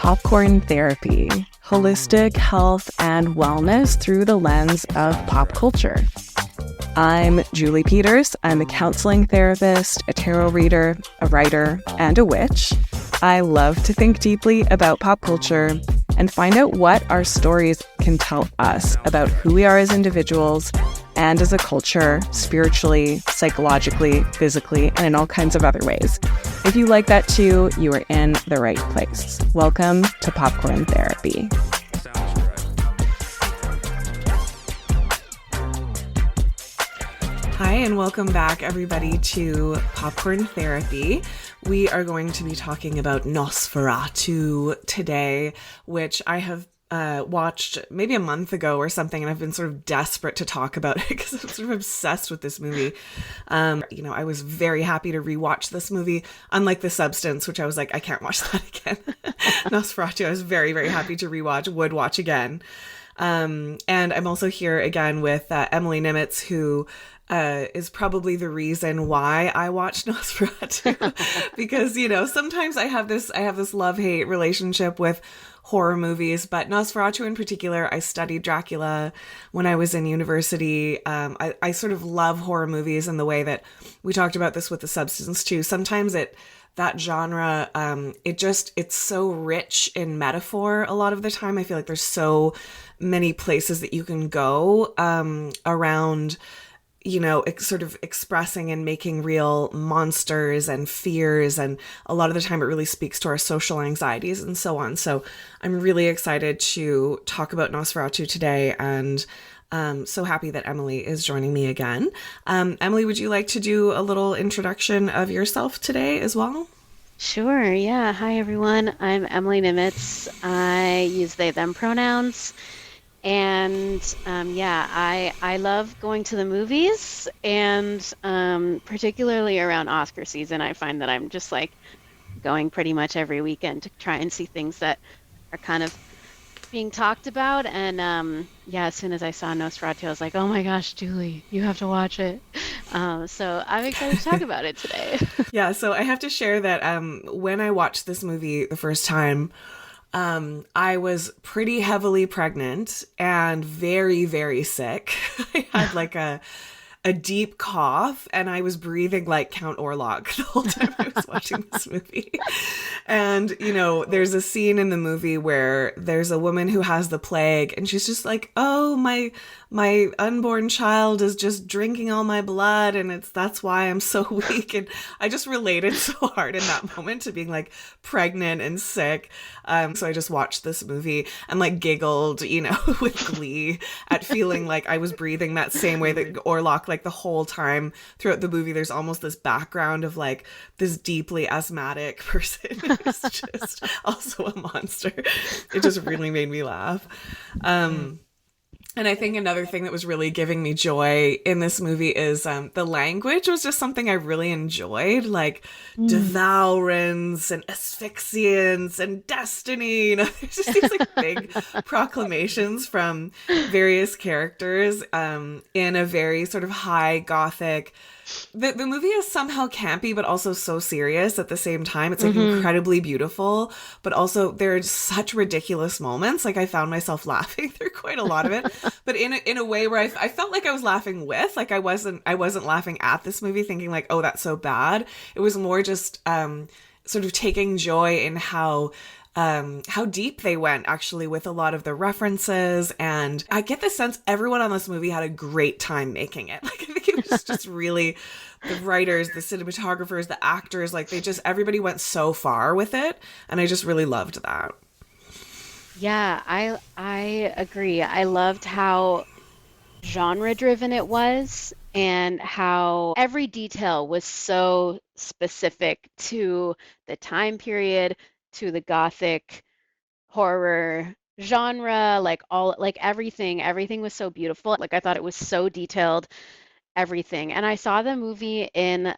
Popcorn Therapy, holistic health and wellness through the lens of pop culture. I'm Julie Peters. I'm a counseling therapist, a tarot reader, a writer, and a witch. I love to think deeply about pop culture and find out what our stories can tell us about who we are as individuals and as a culture, spiritually, psychologically, physically, and in all kinds of other ways. If you like that too, you are in the right place. Welcome to Popcorn Therapy. Hi, and welcome back, everybody, to Popcorn Therapy. We are going to be talking about Nosferatu today, which I have watched maybe a month ago or something, and I've been sort of desperate to talk about it because I'm sort of obsessed with this movie. I was very happy to rewatch this movie, unlike The Substance, which I was like, I can't watch that again. Nosferatu, I was very, very happy to rewatch, would watch again. And I'm also here again with Emilee Nimetz, who is probably the reason why I watched Nosferatu because, sometimes I have this love-hate relationship with horror movies, but Nosferatu in particular, I studied Dracula when I was in university. I sort of love horror movies in the way that we talked about this with The Substance too. Sometimes that genre, it's so rich in metaphor a lot of the time. I feel like there's so many places that you can go around sort of expressing and making real monsters and fears. And a lot of the time it really speaks to our social anxieties and so on. So I'm really excited to talk about Nosferatu today, and so happy that Emilee is joining me again. Emilee, would you like to do a little introduction of yourself today as well? Sure, yeah. Hi, everyone. I'm Emilee Nimetz. I use they, them pronouns. And I love going to the movies, and particularly around Oscar season, I find that I'm just like going pretty much every weekend to try and see things that are kind of being talked about. And as soon as I saw Nosferatu, I was like, oh my gosh, Julie, you have to watch it. So I'm excited to talk about it today. Yeah, so I have to share that when I watched this movie the first time, I was pretty heavily pregnant and very, very sick. I had like a deep cough, and I was breathing like Count Orlok the whole time I was watching this movie. And, there's a scene in the movie where there's a woman who has the plague, and she's just like, oh, my unborn child is just drinking all my blood, and that's why I'm so weak. And I just related so hard in that moment to being like pregnant and sick. So I just watched this movie and like giggled, with glee at feeling like I was breathing that same way that Orlok, like the whole time throughout the movie, there's almost this background of like this deeply asthmatic person who's just also a monster. It just really made me laugh. And I think another thing that was really giving me joy in this movie is the language was just something I really enjoyed, like devourance and asphyxiance and destiny. There's just these like big proclamations from various characters in a very sort of high gothic. The movie is somehow campy, but also so serious at the same time. It's like incredibly beautiful, but also there's such ridiculous moments. Like I found myself laughing through quite a lot of it, but in a way where I felt like I was laughing with, like I wasn't laughing at this movie thinking like, oh, that's so bad. It was more just sort of taking joy in how deep they went actually with a lot of the references. And I get the sense everyone on this movie had a great time making it. Like, I think it was just really the writers, the cinematographers, the actors, like everybody went so far with it. And I just really loved that. Yeah, I agree. I loved how genre driven it was, and how every detail was so specific to the time period, to the gothic horror genre, like everything was so beautiful. Like I thought it was so detailed, everything. And I saw the movie in,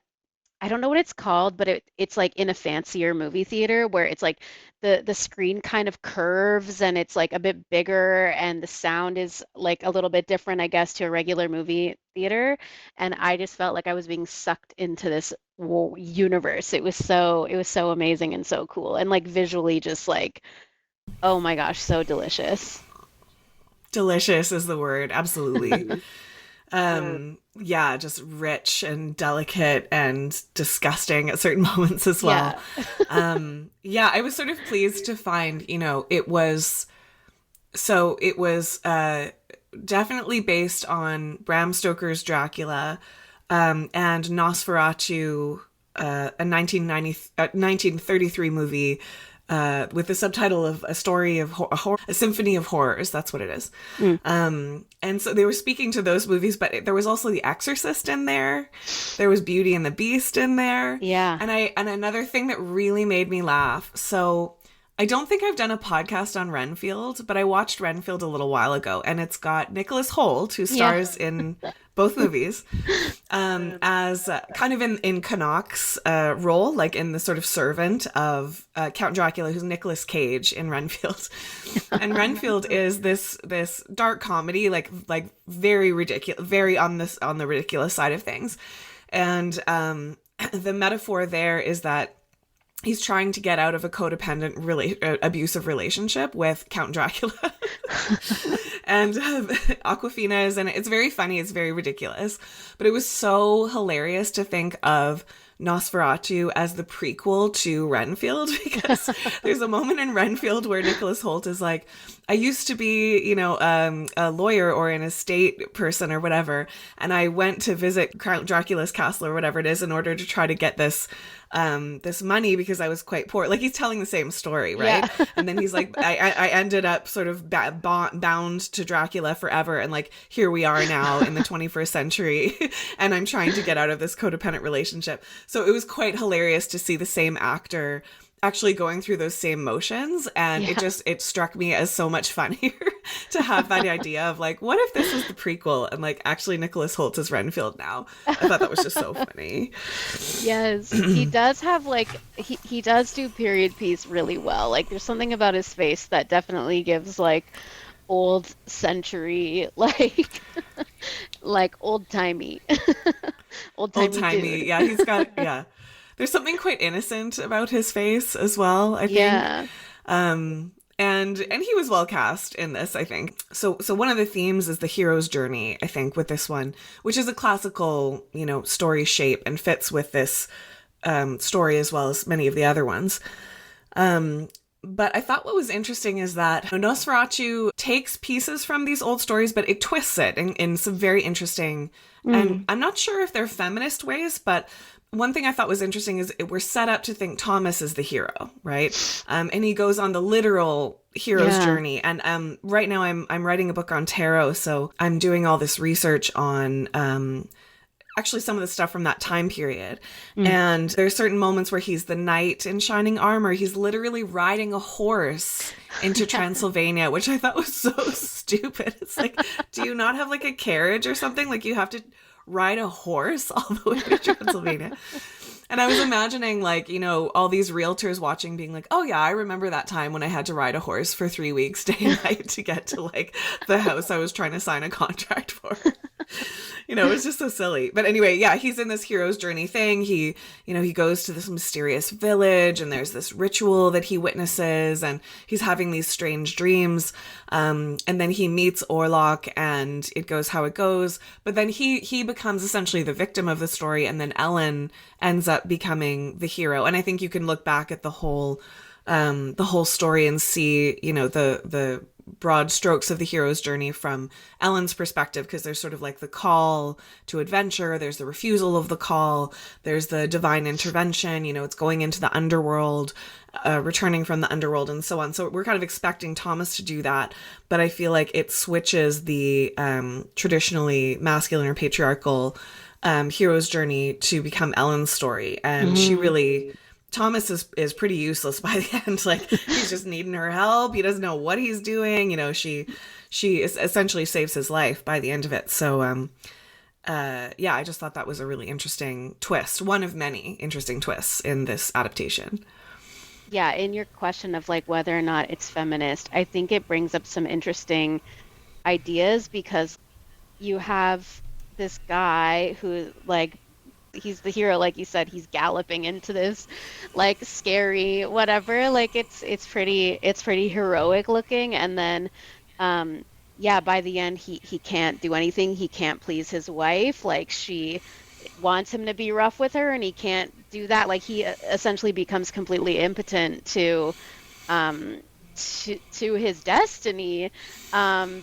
I don't know what it's called, but it's like in a fancier movie theater where it's like the screen kind of curves and it's like a bit bigger, and the sound is like a little bit different, I guess, to a regular movie theater. And I just felt like I was being sucked into this universe. It was so amazing and so cool, and like visually just like Oh my gosh, so delicious. Delicious is the word, absolutely. Hmm. Yeah, just rich and delicate and disgusting at certain moments as well. Yeah. Yeah, I was sort of pleased to find, it was definitely based on Bram Stoker's Dracula, and Nosferatu, a 1933 movie, with the subtitle of A Story of a Symphony of Horrors. That's what it is. Mm. And so they were speaking to those movies, but there was also The Exorcist in there. There was Beauty and the Beast in there. Yeah. And another thing that really made me laugh. So I don't think I've done a podcast on Renfield, but I watched Renfield a little while ago, and it's got Nicholas Hoult, who Yeah. stars in both movies, as kind of in Connacht's role, like in the sort of servant of Count Dracula, who's Nicolas Cage in Renfield. And Renfield is this dark comedy, like very ridiculous, very on the ridiculous side of things. And the metaphor there is that he's trying to get out of a codependent, abusive relationship with Count Dracula. And Aquafina is in it. It's very funny. It's very ridiculous. But it was so hilarious to think of Nosferatu as the prequel to Renfield, because there's a moment in Renfield where Nicholas Hoult is like, I used to be, a lawyer or an estate person or whatever, and I went to visit Count Dracula's castle or whatever it is in order to try to get this money because I was quite poor. Like, he's telling the same story, right? Yeah. And then he's like, I ended up sort of bound to Dracula forever, and like, here we are now in the 21st century, and I'm trying to get out of this codependent relationship. So it was quite hilarious to see the same actor actually going through those same motions, and Yeah. it struck me as so much funnier to have that idea of like, what if this was the prequel and like actually Nicholas Hoult is Renfield now. I thought that was just so funny. Yes, he does have like he does do period piece really well. Like there's something about his face that definitely gives like old century like old-timey Old old-timey timey. dude. Yeah, he's got, yeah. There's something quite innocent about his face as well, I think. Yeah. And he was well cast in this, I think. So one of the themes is the hero's journey, I think, with this one, which is a classical, story shape and fits with this story as well as many of the other ones. But I thought what was interesting is that Nosferatu takes pieces from these old stories, but it twists it in some very interesting, and Mm. I'm not sure if they're feminist ways, but one thing I thought was interesting is we're set up to think Thomas is the hero, right? And he goes on the literal hero's Yeah. journey. And right now I'm writing a book on tarot, so I'm doing all this research on actually some of the stuff from that time period. Mm. And there's certain moments where he's the knight in shining armor. He's literally riding a horse into Transylvania, which I thought was so stupid. It's like, do you not have like a carriage or something? Like, you have to ride a horse all the way to Transylvania. And I was imagining, like, all these realtors watching being like, oh yeah, I remember that time when I had to ride a horse for 3 weeks day and night to get to like the house I was trying to sign a contract for. It's just so silly. But anyway, yeah, he's in this hero's journey thing. He goes to this mysterious village, and there's this ritual that he witnesses, and he's having these strange dreams. And then he meets Orlok, and it goes how it goes. But then he becomes essentially the victim of the story, and then Ellen ends up becoming the hero. And I think you can look back at the whole story and see, the broad strokes of the hero's journey from Ellen's perspective, because there's sort of like the call to adventure, there's the refusal of the call, there's the divine intervention, it's going into the underworld, returning from the underworld, and so on. So we're kind of expecting Thomas to do that, but I feel like it switches the traditionally masculine or patriarchal hero's journey to become Ellen's story. And she Mhm. really, Thomas is pretty useless by the end. Like, he's just needing her help. He doesn't know what he's doing. She essentially saves his life by the end of it. So, yeah, I just thought that was a really interesting twist. One of many interesting twists in this adaptation. Yeah, in your question of like whether or not it's feminist, I think it brings up some interesting ideas because you have this guy who like he's the hero, like you said, he's galloping into this like scary whatever. Like it's pretty heroic looking. And then yeah, by the end he can't do anything. He can't please his wife. Like she wants him to be rough with her and he can't do that. Like he essentially becomes completely impotent um to his destiny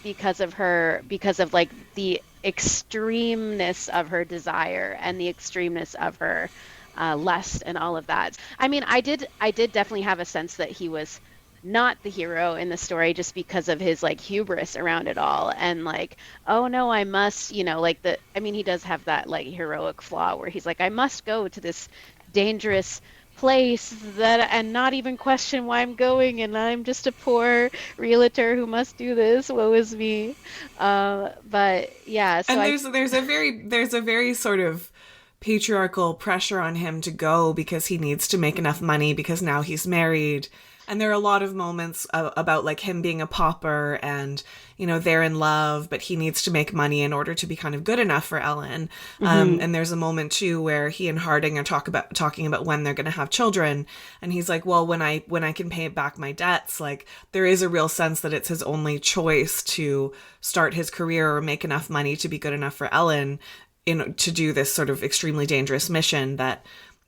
because of her, because of like the extremeness of her desire and the extremeness of her lust and all of that. I mean, I did definitely have a sense that he was not the hero in the story just because of his like hubris around it all and like, oh no, I must, like the, I mean, he does have that like heroic flaw where he's like, I must go to this dangerous place that and not even question why I'm going, and I'm just a poor realtor who must do this. Woe is me. But yeah, so And I there's a very sort of patriarchal pressure on him to go because he needs to make enough money because now he's married. And there are a lot of moments about like him being a pauper and, they're in love, but he needs to make money in order to be kind of good enough for Ellen. Mhm. And there's a moment too where he and Harding are talking about when they're going to have children. And he's like, well, when I can pay back my debts, like there is a real sense that it's his only choice to start his career or make enough money to be good enough for Ellen to do this sort of extremely dangerous mission that,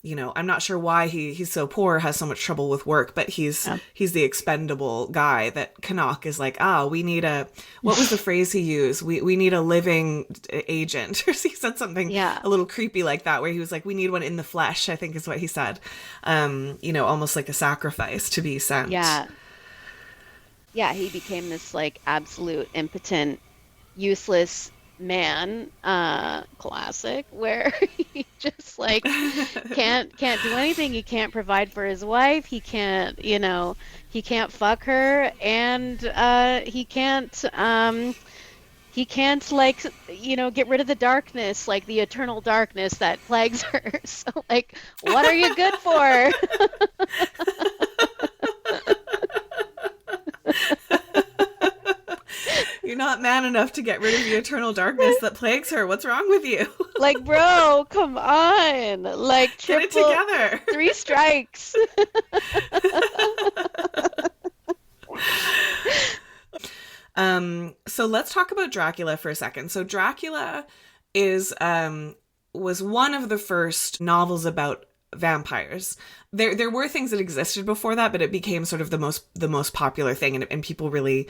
I'm not sure why he's so poor, has so much trouble with work, but he's Yeah. he's the expendable guy that Canuck is like, we need what was the phrase he used? We need a living agent. Or he said something Yeah. a little creepy like that, where he was like, we need one in the flesh, I think is what he said. Almost like a sacrifice to be sent. Yeah. Yeah, he became this like absolute impotent, useless man, classic, where he just like can't do anything. He can't provide for his wife. He can't fuck her, and he can't like get rid of the darkness, like the eternal darkness that plagues her. So like, what are you good for? You're not man enough to get rid of the eternal darkness that plagues her. What's wrong with you? Like, bro, come on. Like Get it triple together. three strikes. So let's talk about Dracula for a second. So Dracula is was one of the first novels about vampires. There were things that existed before that, but it became sort of the most popular thing, and people really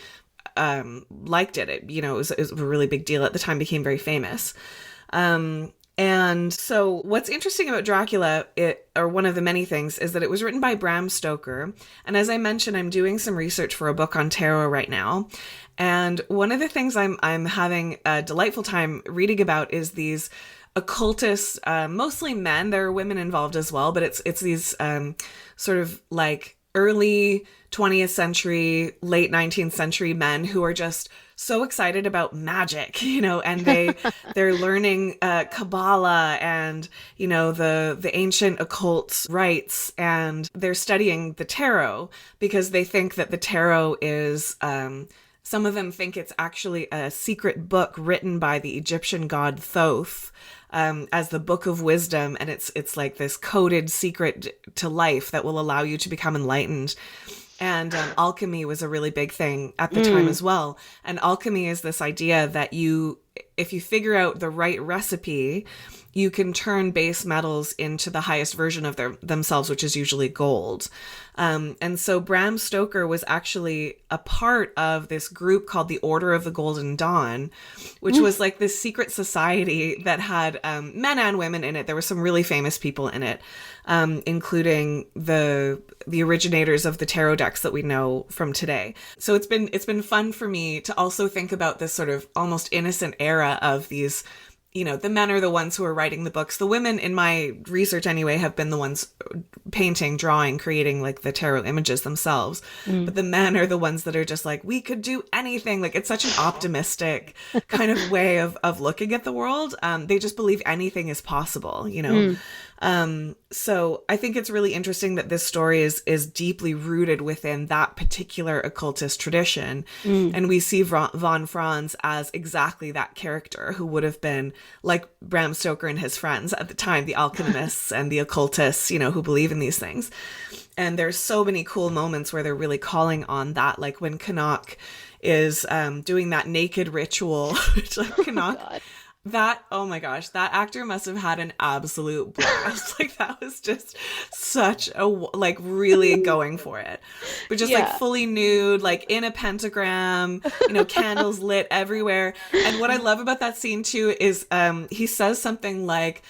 liked it. It was a really big deal at the time, became very famous. And so what's interesting about Dracula, or one of the many things, is that it was written by Bram Stoker. And as I mentioned, I'm doing some research for a book on tarot right now. And one of the things I'm having a delightful time reading about is these occultists, mostly men. There are women involved as well, but it's these sort of like early 20th century, late 19th century men who are just so excited about magic, and they're learning Kabbalah and, the ancient occult rites, and they're studying the tarot because they think that the tarot is, some of them think it's actually a secret book written by the Egyptian god Thoth, as the book of wisdom, and it's like this coded secret to life that will allow you to become enlightened. And alchemy was a really big thing at the time as well. And alchemy is this idea that if you figure out the right recipe, you can turn base metals into the highest version of themselves, which is usually gold. And so Bram Stoker was actually a part of this group called the Order of the Golden Dawn, which was like this secret society that had men and women in it. There were some really famous people in it, including the originators of the tarot decks that we know from today. So it's been fun for me to also think about this sort of almost innocent era of these. The men are the ones who are writing the books. The women, in my research anyway, have been the ones painting, drawing, creating like the tarot images themselves. But the men are the ones that are just like, we could do anything. Like, it's such an optimistic kind of way of looking at the world. They just believe anything is possible, So I think it's really interesting that this story is deeply rooted within that particular occultist tradition. Mm. And we see von Franz as exactly that character who would have been like Bram Stoker and his friends at the time, the alchemists and the occultists, you know, who believe in these things. And there's so many cool moments where they're really calling on that, like when Canuck is doing that naked ritual, which like Canuck... God. That, oh my gosh, that actor must have had an absolute blast. Like, that was just such a, like, really going for it. But just, like, fully nude, like, in a pentagram, you know, candles lit everywhere. And what I love about that scene, too, is he says something like,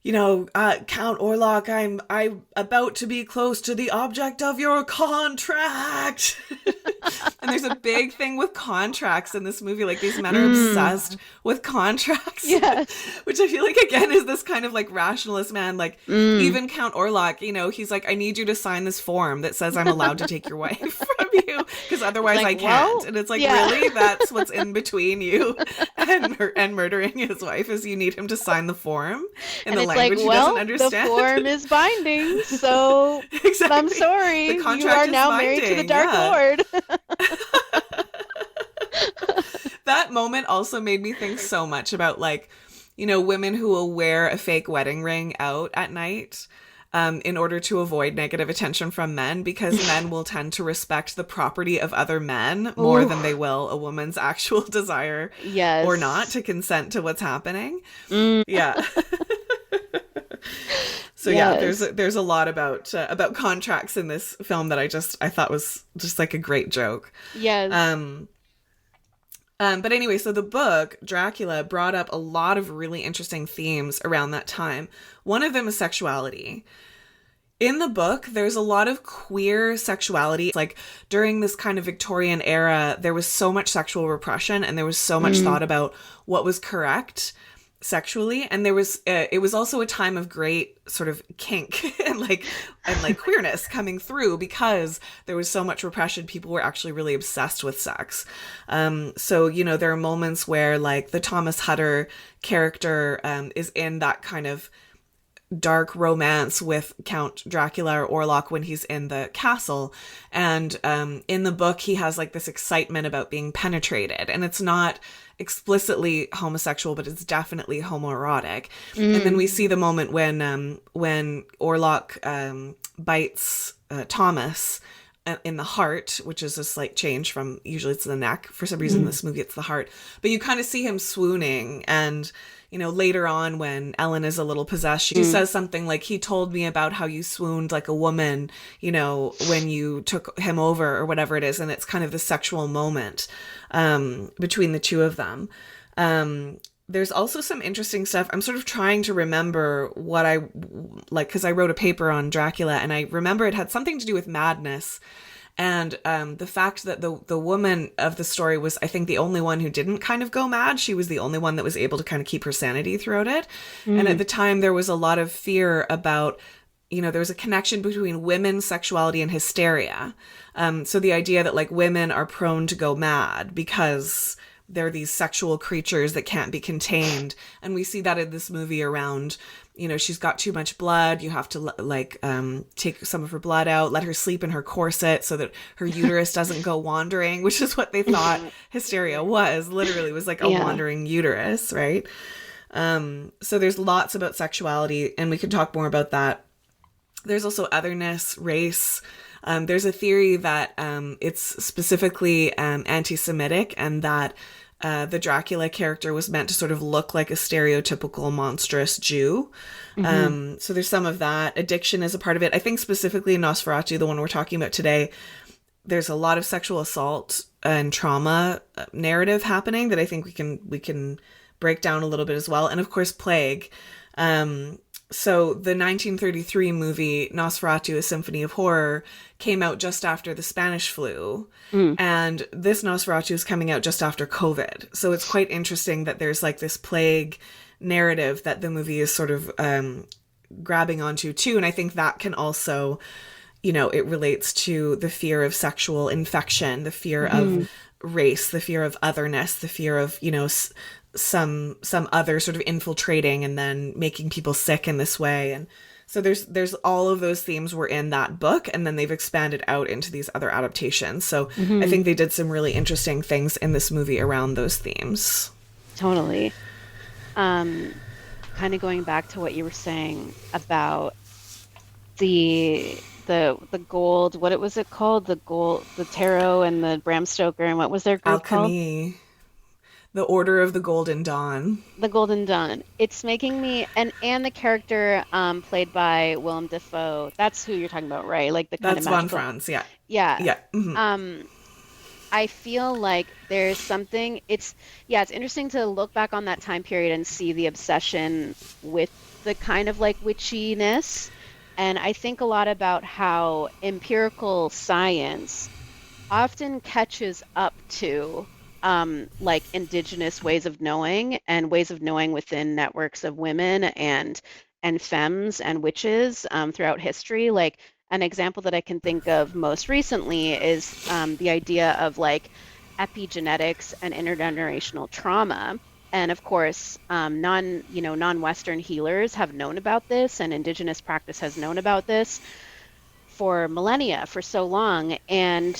you know, Count Orlok, I'm about to be close to the object of your contract. And there's a big thing with contracts in this movie. Like, these men are obsessed with contracts. Yes. Which I feel like, again, is this kind of, like, rationalist man. Like, even Count Orlok, you know, he's like, I need you to sign this form that says I'm allowed to take your wife from you, because otherwise like, I can't. well, And it's like, yeah. really? That's what's in between you and murdering his wife, is you need him to sign the form in And the it's language like, he well, doesn't understand. the form is binding, so Exactly. I'm sorry. The You contract are is now married to the binding, Dark yeah. Lord. That moment also made me think so much about, like, you know, women who will wear a fake wedding ring out at night in order to avoid negative attention from men, because men will tend to respect the property of other men more than they will a woman's actual desire Yes. or not to consent to what's happening. Mm. Yeah. So Yes. yeah, there's a lot about contracts in this film that I thought was just like a great joke. Yes. But anyway, so the book, Dracula, brought up a lot of really interesting themes around that time. One of them is sexuality. In the book, there's a lot of queer sexuality. Like, during this kind of Victorian era, there was so much sexual repression, and there was so much thought about what was correct sexually. And there was, it was also a time of great sort of kink and queerness coming through, because there was so much repression. People were actually really obsessed with sex. So, you know, there are moments where, like, the Thomas Hutter character is in that kind of dark romance with Count Dracula or Orlok when he's in the castle. And in the book, he has like this excitement about being penetrated. And it's not explicitly homosexual, but it's definitely homoerotic. And then we see the moment when Orlok bites Thomas in the heart, which is a slight change from, usually it's the neck. For some reason, in this movie, it's the heart. But you kind of see him swooning. And, you know, later on when Ellen is a little possessed, she says something like, he told me about how you swooned like a woman, you know, when you took him over, or whatever it is. And it's kind of the sexual moment between the two of them. There's also some interesting stuff. I'm sort of trying to remember what I like, because I wrote a paper on Dracula, and I remember it had something to do with madness. And the fact that the woman of the story was, I think, the only one who didn't kind of go mad. She was the only one that was able to kind of keep her sanity throughout it. And at the time, there was a lot of fear about, you know, there was a connection between women's sexuality and hysteria. So the idea that, like, women are prone to go mad because they're these sexual creatures that can't be contained. And we see that in this movie around, you know, she's got too much blood. You have to take some of her blood out, let her sleep in her corset so that her uterus doesn't go wandering, which is what they thought hysteria was. Literally was like a wandering uterus, right? So there's lots about sexuality, and we can talk more about that. There's also otherness, race. There's a theory that it's specifically anti-Semitic, and that the Dracula character was meant to sort of look like a stereotypical monstrous Jew. So there's some of that. Addiction is a part of it. I think specifically in Nosferatu, the one we're talking about today, there's a lot of sexual assault and trauma narrative happening that I think we can break down a little bit as well. And of course, plague. So the 1933 movie Nosferatu, A Symphony of Horror, came out just after the Spanish flu. And this Nosferatu is coming out just after COVID. So it's quite interesting that there's like this plague narrative that the movie is sort of grabbing onto too. And I think that can also, you know, it relates to the fear of sexual infection, the fear of race, the fear of otherness, the fear of, you know, some other sort of infiltrating and then making people sick in this way. And so there's all of those themes were in that book, and then they've expanded out into these other adaptations. So I think they did some really interesting things in this movie around those themes. Totally. Kind of going back to what you were saying about the gold, what was it called? The tarot and the Bram Stoker, and what was their group called? Alchemy, the Order of the Golden Dawn. The Golden Dawn. It's making me, and the character played by Willem Dafoe. That's who you're talking about, right? Like the kind That's of Von magical. Franz, yeah. Yeah. Yeah. Mm-hmm. I feel like there's something, it's interesting to look back on that time period and see the obsession with the kind of like witchiness. And I think a lot about how empirical science often catches up to like indigenous ways of knowing and ways of knowing within networks of women and femmes and witches throughout history. Like an example that I can think of most recently is the idea of like epigenetics and intergenerational trauma. And of course, non-Western healers have known about this, and indigenous practice has known about this for millennia, for so long. And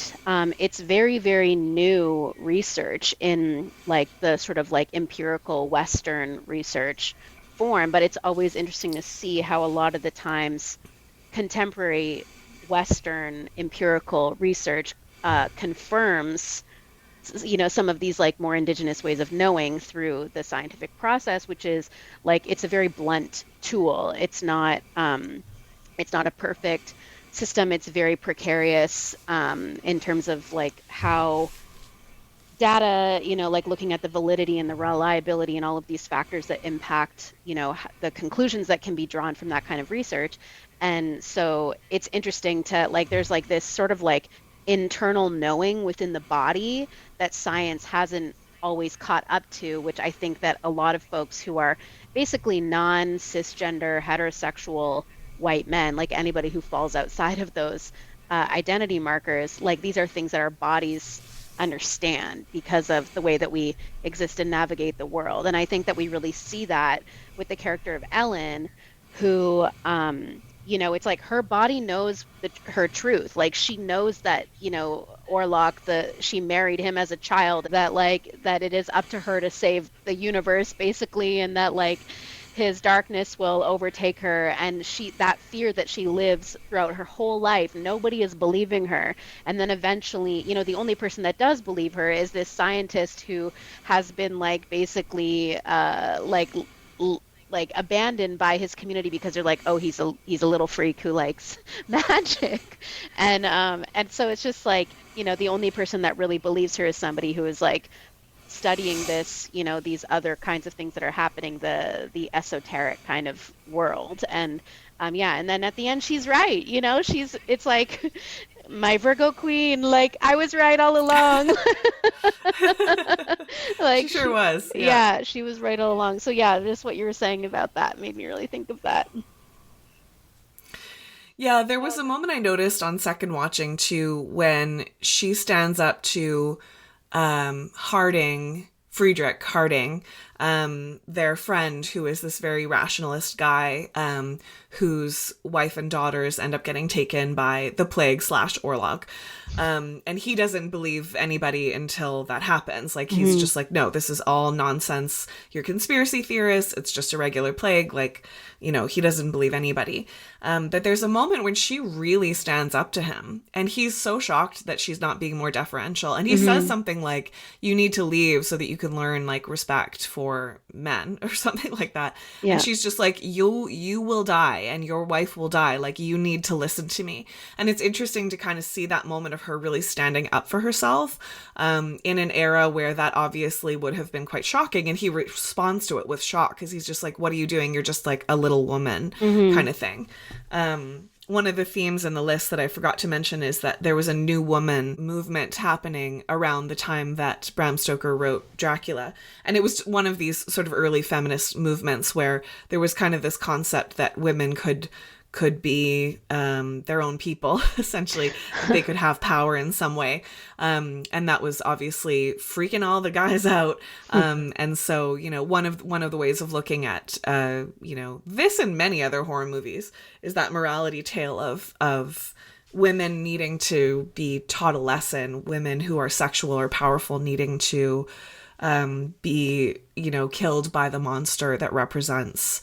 it's very, very new research in like the sort of like empirical Western research form. But it's always interesting to see how a lot of the times contemporary Western empirical research confirms, some of these like more indigenous ways of knowing through the scientific process, which is like it's a very blunt tool. It's not a perfect system. It's very precarious in terms of like how data, like looking at the validity and the reliability and all of these factors that impact, the conclusions that can be drawn from that kind of research. And so it's interesting to like, there's like this sort of like internal knowing within the body that science hasn't always caught up to, which I think that a lot of folks who are basically non-cisgender, heterosexual white men, like anybody who falls outside of those identity markers, like these are things that our bodies understand because of the way that we exist and navigate the world. And I think that we really see that with the character of Ellen, who it's like her body knows her truth. Like she knows that, Orlok, she married him as a child, that it is up to her to save the universe basically, and that like his darkness will overtake her, and that fear that she lives throughout her whole life, nobody is believing her. And then eventually, the only person that does believe her is this scientist who has been like basically like abandoned by his community because they're like, oh, he's a little freak who likes magic. And so it's just like, the only person that really believes her is somebody who is like studying this, these other kinds of things that are happening, the esoteric kind of world. And and then at the end she's right, it's like my Virgo queen, like I was right all along. Like She sure was. Yeah, she was right all along. So yeah, just what you were saying about that made me really think of that. Yeah, there was a moment I noticed on second watching too when she stands up to Friedrich Harding, their friend, who is this very rationalist guy, whose wife and daughters end up getting taken by the plague / Orlok. And he doesn't believe anybody until that happens. Like, he's just like, no, this is all nonsense. You're conspiracy theorists. It's just a regular plague. Like, he doesn't believe anybody. But there's a moment when she really stands up to him, and he's so shocked that she's not being more deferential. And he says something like, you need to leave so that you can learn like respect for men or something like that. Yeah. And she's just like, you will die and your wife will die. Like, you need to listen to me. And it's interesting to kind of see that moment of her really standing up for herself in an era where that obviously would have been quite shocking. And he responds to it with shock because he's just like, what are you doing? You're just like a little woman kind of thing. One of the themes in the list that I forgot to mention is that there was a new woman movement happening around the time that Bram Stoker wrote Dracula. And it was one of these sort of early feminist movements where there was kind of this concept that women could could be their own people, essentially, that they could have power in some way. And that was obviously freaking all the guys out. And so, you know, one of the ways of looking at, you know, this and many other horror movies is that morality tale of women needing to be taught a lesson, women who are sexual or powerful needing to be, you know, killed by the monster that represents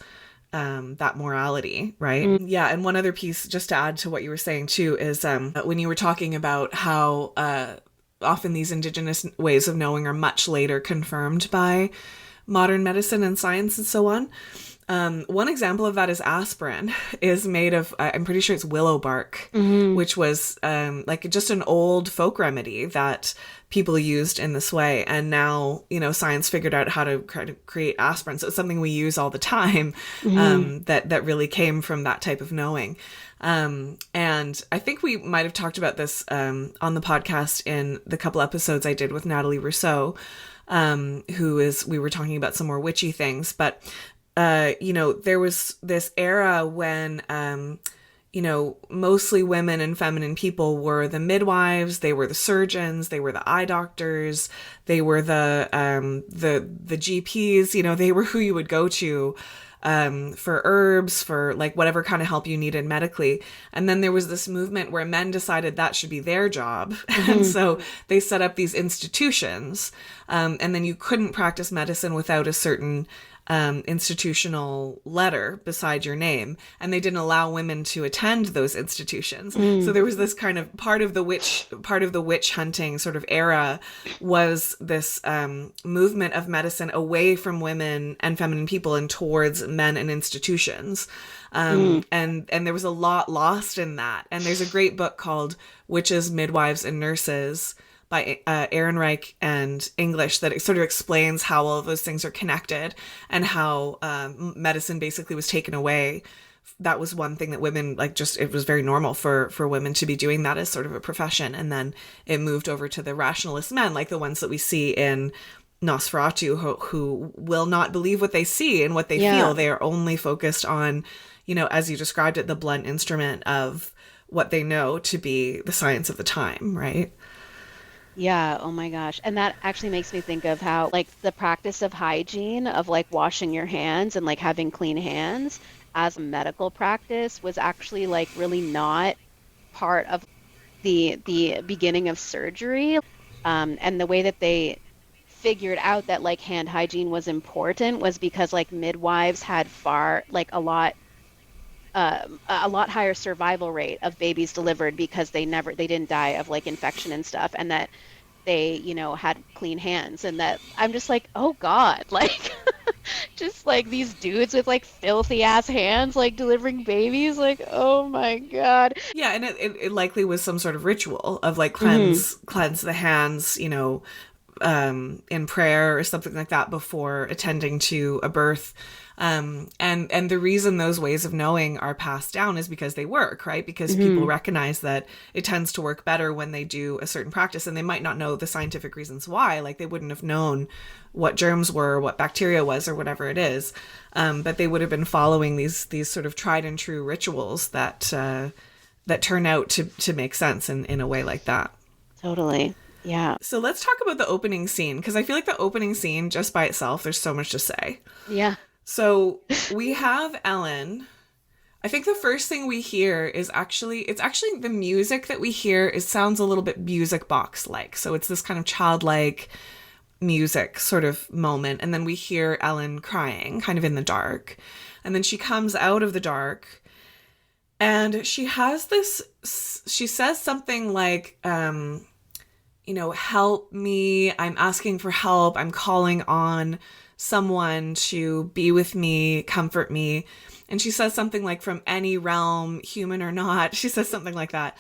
that morality, right? Yeah, and one other piece, just to add to what you were saying too, is when you were talking about how often these indigenous ways of knowing are much later confirmed by modern medicine and science and so on. One example of that is aspirin is made of, I'm pretty sure it's willow bark, which was like just an old folk remedy that people used in this way. And now, you know, science figured out how to create aspirin. So it's something we use all the time that really came from that type of knowing. And I think we might have talked about this on the podcast in the couple episodes I did with Natalie Rousseau, we were talking about some more witchy things. But you know, there was this era when, you know, mostly women and feminine people were the midwives, they were the surgeons, they were the eye doctors, they were the GPs, you know, they were who you would go to, for herbs, for like whatever kind of help you needed medically. And then there was this movement where men decided that should be their job. And so they set up these institutions, and then you couldn't practice medicine without a certain institutional letter beside your name, and they didn't allow women to attend those institutions. So there was this kind of part of the witch hunting sort of era was this movement of medicine away from women and feminine people and towards men and institutions. And there was a lot lost in that. And there's a great book called Witches, Midwives, and Nurses by Ehrenreich and English that it sort of explains how all of those things are connected and how medicine basically was taken away. That was one thing that women, like, just, it was very normal for women to be doing that as sort of a profession. And then it moved over to the rationalist men, like the ones that we see in Nosferatu, who will not believe what they see and what they feel. They are only focused on, you know, as you described it, the blunt instrument of what they know to be the science of the time, right? Yeah, oh my gosh. And that actually makes me think of how, like, the practice of hygiene, of like washing your hands and like having clean hands as a medical practice was actually like really not part of the beginning of surgery. And the way that they figured out that like hand hygiene was important was because like midwives had a lot higher survival rate of babies delivered because they didn't die of like infection and stuff, and that they, you know, had clean hands. And that I'm just like, oh God, like just like these dudes with like filthy ass hands like delivering babies, like, oh my God. Yeah, and it likely was some sort of ritual of like cleanse the hands, you know, in prayer or something like that before attending to a birth. And the reason those ways of knowing are passed down is because they work, right? Because people recognize that it tends to work better when they do a certain practice, and they might not know the scientific reasons why, like they wouldn't have known what germs were, what bacteria was, or whatever it is. But they would have been following these sort of tried and true rituals that turn out to make sense in a way like that. Totally. Yeah. So let's talk about the opening scene, because I feel like the opening scene just by itself, there's so much to say. Yeah. So we have Ellen. I think the first thing we hear is actually the music that we hear. It sounds a little bit music box like. So it's this kind of childlike music sort of moment. And then we hear Ellen crying kind of in the dark. And then she comes out of the dark and she says something like, you know, help me. I'm asking for help. I'm calling on someone to be with me, comfort me. And she says something like, from any realm, human or not. She says something like that.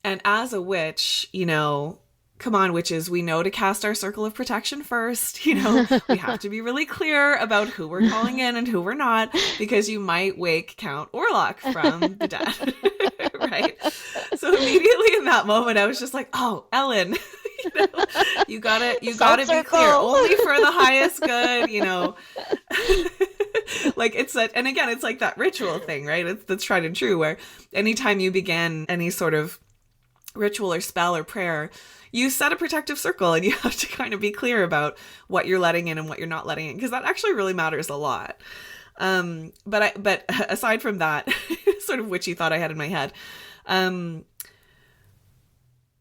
And as a witch, you know, come on, witches, we know to cast our circle of protection first. You know, we have to be really clear about who we're calling in and who we're not, because you might wake Count Orlok from the dead. Right? So immediately in that moment, I was just like, oh, Ellen, you know, you gotta be clear, only for the highest good, you know. Like it's that, and again, it's like that ritual thing, right? It's that's tried and true where anytime you begin any sort of ritual or spell or prayer, you set a protective circle and you have to kind of be clear about what you're letting in and what you're not letting in because that actually really matters a lot. But aside from that sort of witchy thought I had in my head, um,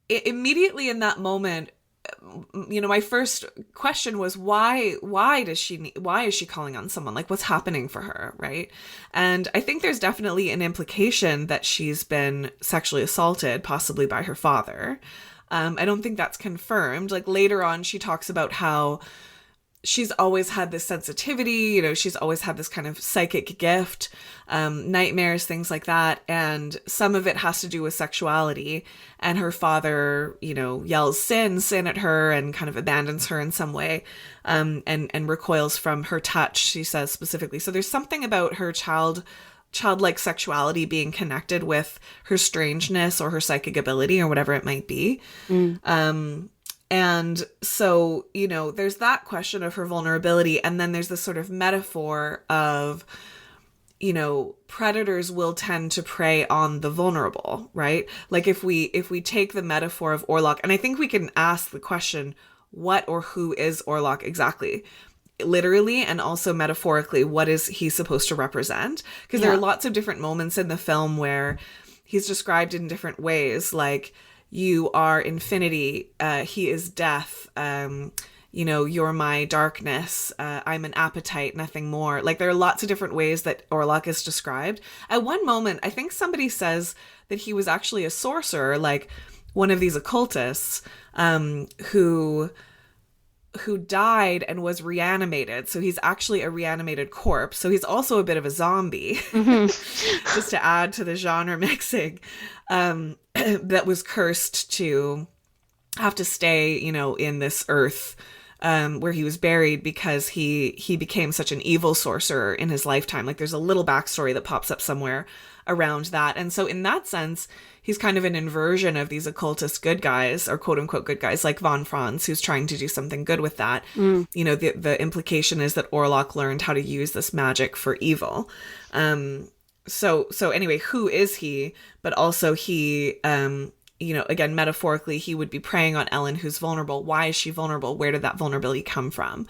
immediately in that moment, my first question was why is she calling on someone, like what's happening for her, right? And I think there's definitely an implication that she's been sexually assaulted, possibly by her father. I don't think that's confirmed. Like later on she talks about how she's always had this sensitivity, she's always had this kind of psychic gift, nightmares, things like that. And some of it has to do with sexuality. And her father, yells sin at her and kind of abandons her in some way, and recoils from her touch, she says specifically. So there's something about her childlike sexuality being connected with her strangeness or her psychic ability or whatever it might be. And so, there's that question of her vulnerability. And then there's this sort of metaphor of, predators will tend to prey on the vulnerable, right? Like if we take the metaphor of Orlok, and I think we can ask the question, what or who is Orlok exactly? Literally and also metaphorically, what is he supposed to represent? Because there are lots of different moments in the film where he's described in different ways, like, you are infinity, he is death, you're my darkness, I'm an appetite, nothing more. Like there are lots of different ways that Orlok is described. At one moment, I think somebody says that he was actually a sorcerer, like one of these occultists, who died and was reanimated. So he's actually a reanimated corpse. So he's also a bit of a zombie, just to add to the genre mixing, that was cursed to have to stay, in this earth, where he was buried because he became such an evil sorcerer in his lifetime. Like there's a little backstory that pops up somewhere around that. And so in that sense, he's kind of an inversion of these occultist good guys, or quote unquote good guys, like von Franz, who's trying to do something good with that. The implication is that Orlok learned how to use this magic for evil. So anyway, who is he? But also he, again, metaphorically, he would be preying on Ellen, who's vulnerable. Why is she vulnerable? Where did that vulnerability come from?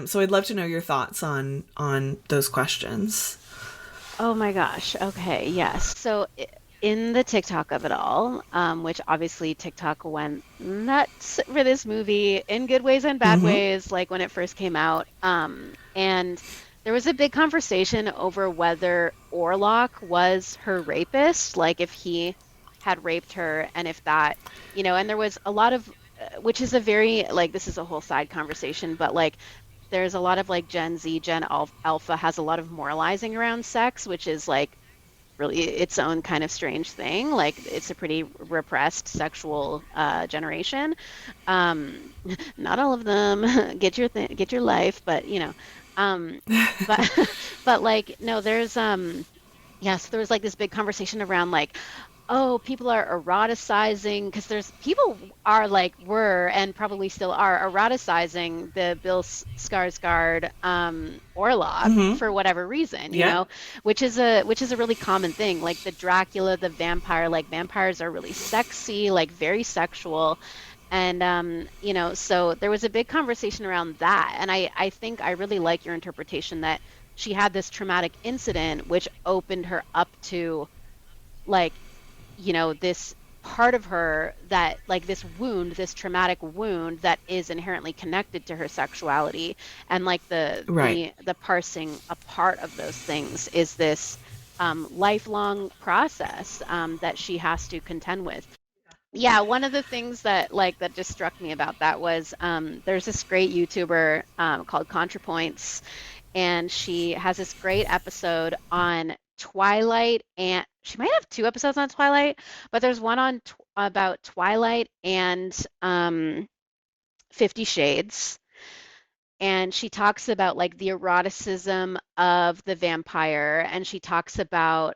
So I'd love to know your thoughts on those questions. Oh my gosh. Okay. Yes. So in the TikTok of it all, which obviously TikTok went nuts for this movie in good ways and bad Mm-hmm. ways, like when it first came out. And there was a big conversation over whether Orlok was her rapist, like if he had raped her, and if that, and there was a lot of, which is a very, like, this is a whole side conversation, but like, there's a lot of like Gen Z, Alpha has a lot of moralizing around sex, which is like really its own kind of strange thing. Like it's a pretty repressed sexual generation. Um, Not all of them get your life, but um, but but like no, there's yes, there was like this big conversation around like, oh, people are eroticizing because there's people are like were and probably still are eroticizing the Bill Skarsgård Orlok Mm-hmm. for whatever reason, Yeah. which is a really common thing. Like the Dracula, the vampire, like vampires are really sexy, like very sexual. And so there was a big conversation around that. And I think I really like your interpretation that she had this traumatic incident which opened her up to like this part of her that like this wound, this traumatic wound that is inherently connected to her sexuality, and like Right. the parsing apart of those things is this lifelong process that she has to contend with. Yeah, one of the things that like that just struck me about that was there's this great YouTuber called ContraPoints, and she has this great episode on Twilight, and she might have two episodes on Twilight, but there's one on about Twilight and 50 Shades, and she talks about like the eroticism of the vampire, and she talks about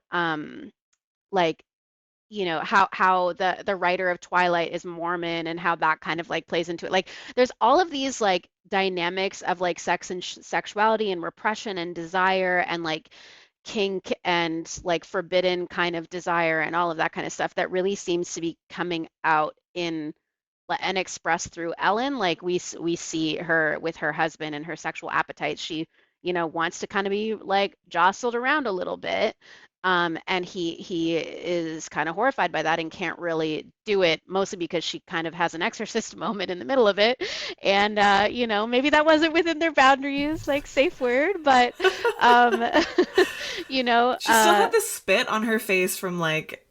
like how the writer of Twilight is Mormon, and how that kind of like plays into it. Like there's all of these like dynamics of like sex and sexuality and repression and desire and like kink and like forbidden kind of desire and all of that kind of stuff that really seems to be coming out in and expressed through Ellen. Like we see her with her husband and her sexual appetite. She, wants to kind of be like jostled around a little bit. And he is kind of horrified by that and can't really do it, mostly because she kind of has an exorcist moment in the middle of it. And maybe that wasn't within their boundaries, like safe word, but um, you know, She still uh, had the spit on her face from like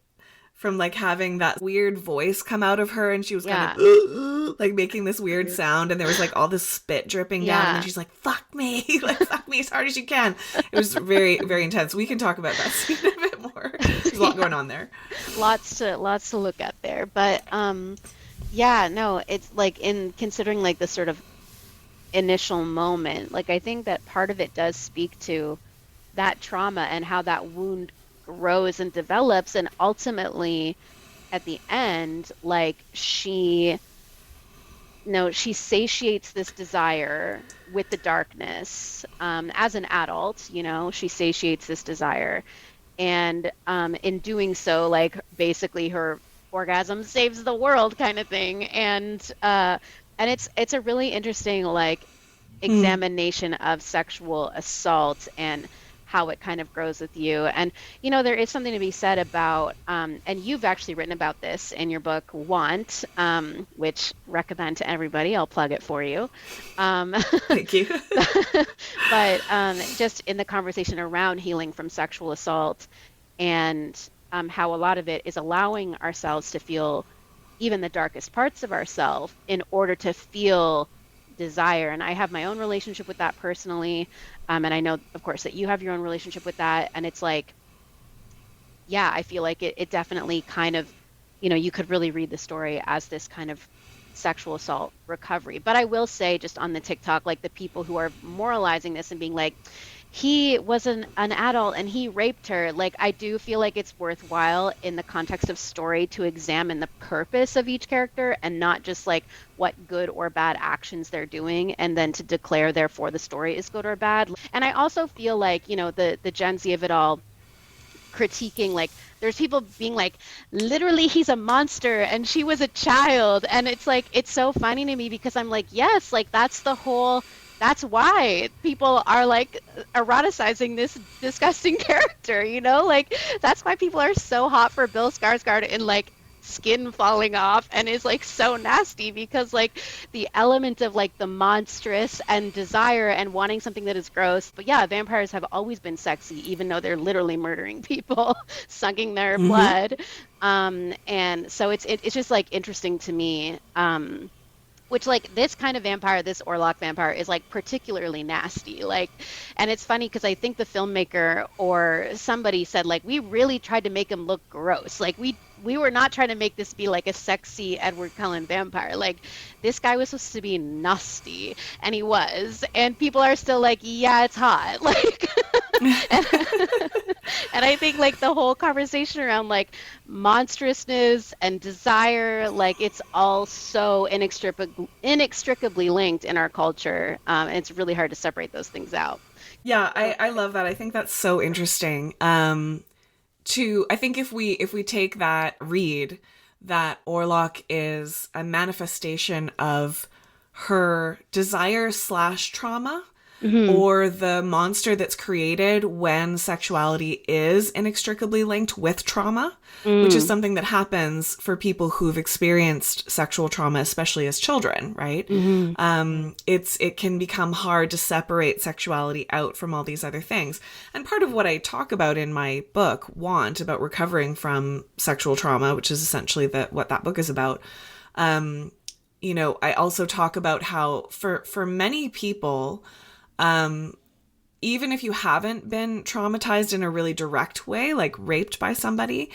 having that weird voice come out of her, and she was kind yeah, of like making this weird weird. sound, and there was like all this spit dripping down, and then Yeah. she's like, fuck me, like fuck me as hard as you can. It was very, very intense. We can talk about that scene a bit more. There's a lot Yeah. going on there. Lots to look at there. But yeah, no, it's like in considering like the sort of initial moment, like I think that part of it does speak to that trauma and how that wound grows and develops, and ultimately at the end, like she no, she satiates this desire with the darkness. As an adult, she satiates this desire. And in doing so, like basically her orgasm saves the world kind of thing. And it's a really interesting like Hmm. examination of sexual assault and how it kind of grows with you. And there is something to be said about, and you've actually written about this in your book Want, which recommend to everybody. I'll plug it for you. Um, Thank you. but just in the conversation around healing from sexual assault, and how a lot of it is allowing ourselves to feel even the darkest parts of ourselves in order to feel desire. And I have my own relationship with that personally. And I know, of course, that you have your own relationship with that. And it's like, yeah, I feel like it definitely kind of, you could really read the story as this kind of sexual assault recovery. But I will say, just on the TikTok, like the people who are moralizing this and being like, he was an adult and he raped her. Like, I do feel like it's worthwhile in the context of story to examine the purpose of each character and not just like what good or bad actions they're doing and then to declare, therefore, the story is good or bad. And I also feel like, the Gen Z of it all critiquing like there's people being like literally he's a monster and she was a child, and it's like it's so funny to me because I'm like, yes, like that's why people are like eroticizing this disgusting character, like that's why people are so hot for Bill Skarsgård in like skin falling off and is like so nasty, because like the element of like the monstrous and desire and wanting something that is gross. But yeah, vampires have always been sexy, even though they're literally murdering people, sucking their Hmm. blood. And so it's just like interesting to me. Which like this kind of vampire, this Orlok vampire is like particularly nasty. Like, and it's funny because I think the filmmaker or somebody said like we really tried to make him look gross. Like we were not trying to make this be like a sexy Edward Cullen vampire. Like this guy was supposed to be nasty, and he was. And people are still like, yeah, it's hot. Like, and, and I think like the whole conversation around like monstrousness and desire, like it's all so inextricably linked in our culture. And it's really hard to separate those things out. Yeah, I love that. I think that's so interesting. I think if we take that read that Orlok is a manifestation of her desire slash trauma, Hmm. or the monster that's created when sexuality is inextricably linked with trauma, which is Mm. something that happens for people who've experienced sexual trauma, especially as children, right? Hmm. It can become hard to separate sexuality out from all these other things. And part of what I talk about in my book, Want, about recovering from sexual trauma, which is essentially what that book is about. I also talk about how for many people, even if you haven't been traumatized in a really direct way, like raped by somebody,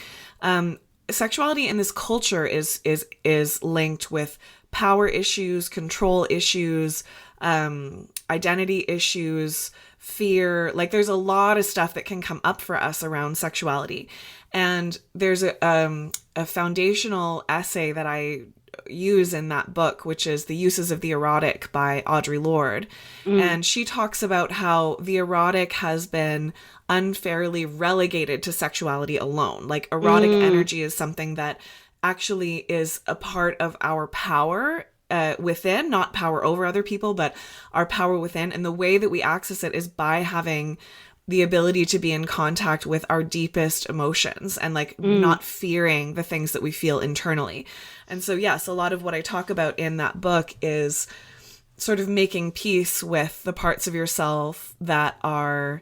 sexuality in this culture is linked with power issues, control issues, identity issues, fear. Like there's a lot of stuff that can come up for us around sexuality. And there's a foundational essay that I use in that book, which is The Uses of the Erotic by Audre Lorde. Mm. And she talks about how the erotic has been unfairly relegated to sexuality alone. Like erotic energy is something that actually is a part of our power within, not power over other people, but our power within. And the way that we access it is by having the ability to be in contact with our deepest emotions and like not fearing the things that we feel internally. And so, yes, a lot of what I talk about in that book is sort of making peace with the parts of yourself that are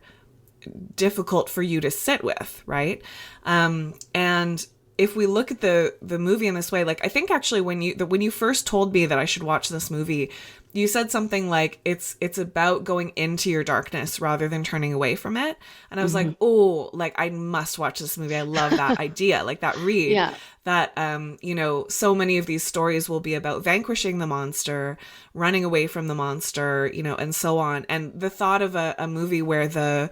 difficult for you to sit with, right? And if we look at the movie in this way, like I think actually when you first told me that I should watch this movie, you said something like it's about going into your darkness rather than turning away from it. And I was like, oh, like I must watch this movie. I love that idea, like that read. Yeah. That so many of these stories will be about vanquishing the monster, running away from the monster, and so on. And the thought of a movie where the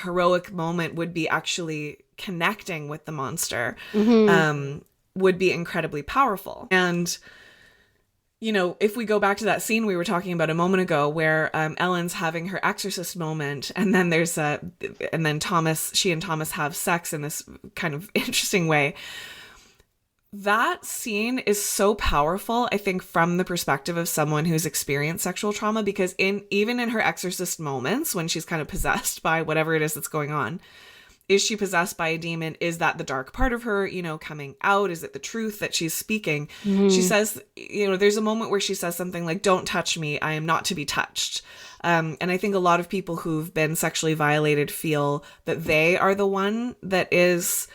heroic moment would be actually connecting with the monster would be incredibly powerful. And if we go back to that scene we were talking about a moment ago where Ellen's having her exorcist moment, and then she and Thomas have sex in this kind of interesting way. That scene is so powerful, I think, from the perspective of someone who's experienced sexual trauma, because even in her exorcist moments, when she's kind of possessed by whatever it is that's going on, is she possessed by a demon? Is that the dark part of her, coming out? Is it the truth that she's speaking? She says, there's a moment where she says something like, "Don't touch me. I am not to be touched." And I think a lot of people who've been sexually violated feel that they are the one that is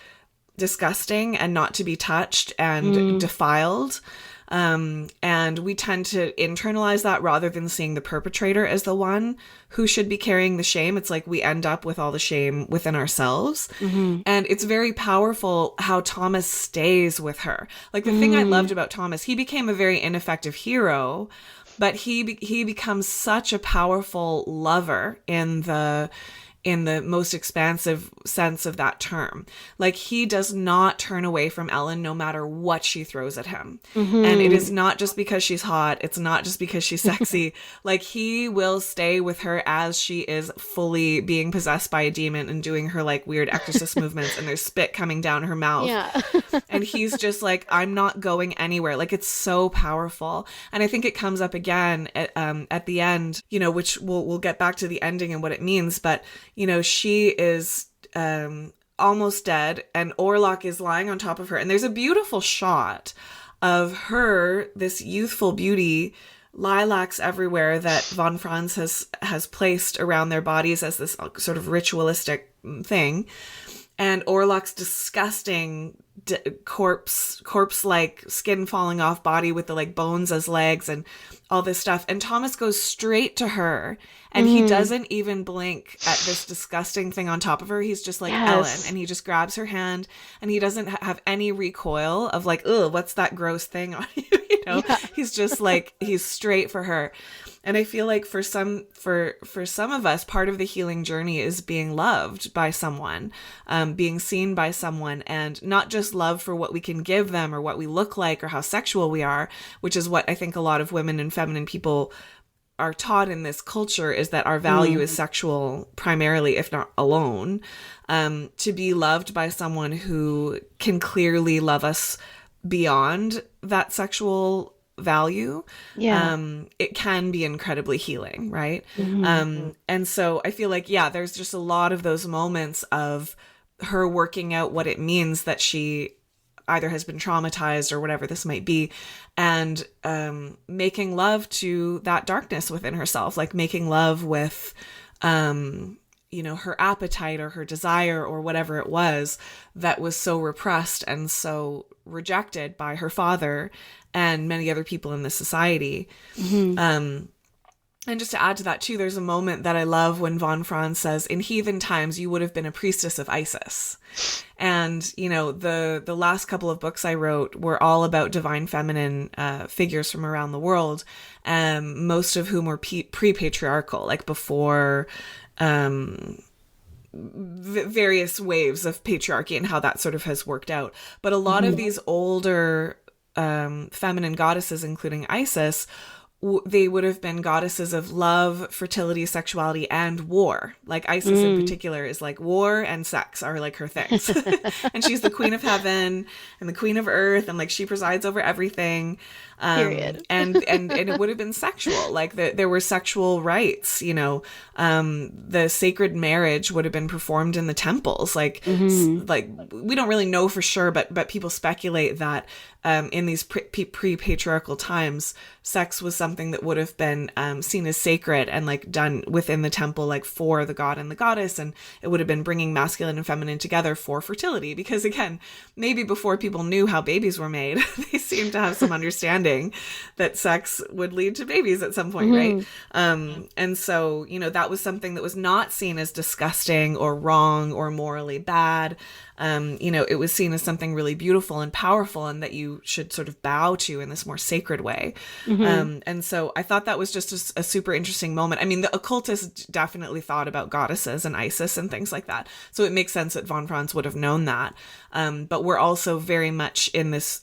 disgusting and not to be touched and defiled. And we tend to internalize that rather than seeing the perpetrator as the one who should be carrying the shame. It's like we end up with all the shame within ourselves. And it's very powerful how Thomas stays with her. Like the thing I loved about Thomas, he became a very ineffective hero, but he becomes such a powerful lover in the most expansive sense of that term. Like he does not turn away from Ellen no matter what she throws at him. And it is not just because she's hot. It's not just because she's sexy. Like he will stay with her as she is fully being possessed by a demon and doing her like weird exorcist movements, and there's spit coming down her mouth. Yeah. And he's just like, I'm not going anywhere. Like it's so powerful. And I think it comes up again at the end, which we'll get back to the ending and what it means. But she is almost dead, and Orlok is lying on top of her. And there's a beautiful shot of her, this youthful beauty, lilacs everywhere that von Franz has placed around their bodies as this sort of ritualistic thing. And Orlok's disgusting corpse-like skin falling off body with the like bones as legs and all this stuff. And Thomas goes straight to her, and he doesn't even blink at this disgusting thing on top of her. He's just like, Yes. Ellen, and he just grabs her hand, and he doesn't have any recoil of like, ugh, what's that gross thing on you? Yeah. He's just like, he's straight for her. And I feel like for some of us, part of the healing journey is being loved by someone, being seen by someone, and not just love for what we can give them or what we look like or how sexual we are, which is what I think a lot of women and feminine people are taught in this culture, is that our value is sexual primarily, if not alone. To be loved by someone who can clearly love us beyond that sexual value, it can be incredibly healing, right? And so I feel like, there's just a lot of those moments of her working out what it means that she either has been traumatized or whatever this might be, and making love to that darkness within herself, like making love with her appetite or her desire or whatever it was that was so repressed and so rejected by her father and many other people in this society. And just to add to that too, there's a moment that I love when von Franz says, "In heathen times, you would have been a priestess of Isis." And, the last couple of books I wrote were all about divine feminine figures from around the world, most of whom were pre-patriarchal, like before various waves of patriarchy and how that sort of has worked out. But a lot of these older feminine goddesses, including Isis, they would have been goddesses of love, fertility, sexuality, and war. Like Isis in particular is like war and sex are like her things. And she's the queen of heaven and the queen of earth, and like she presides over everything. Period. And it would have been sexual. Like there were sexual rites, you know. The sacred marriage would have been performed in the temples. Like we don't really know for sure, but people speculate that in these pre-patriarchal times, sex was something that would have been seen as sacred and like done within the temple, like for the god and the goddess, and it would have been bringing masculine and feminine together for fertility. Because again, maybe before people knew how babies were made, they seemed to have some understanding that sex would lead to babies at some point, right? And so, you know, that was something that was not seen as disgusting or wrong or morally bad. You know, it was seen as something really beautiful and powerful and that you should sort of bow to in this more sacred way. And so I thought that was just a super interesting moment. I mean, the occultists definitely thought about goddesses and Isis and things like that. So it makes sense that von Franz would have known that. But we're also very much in this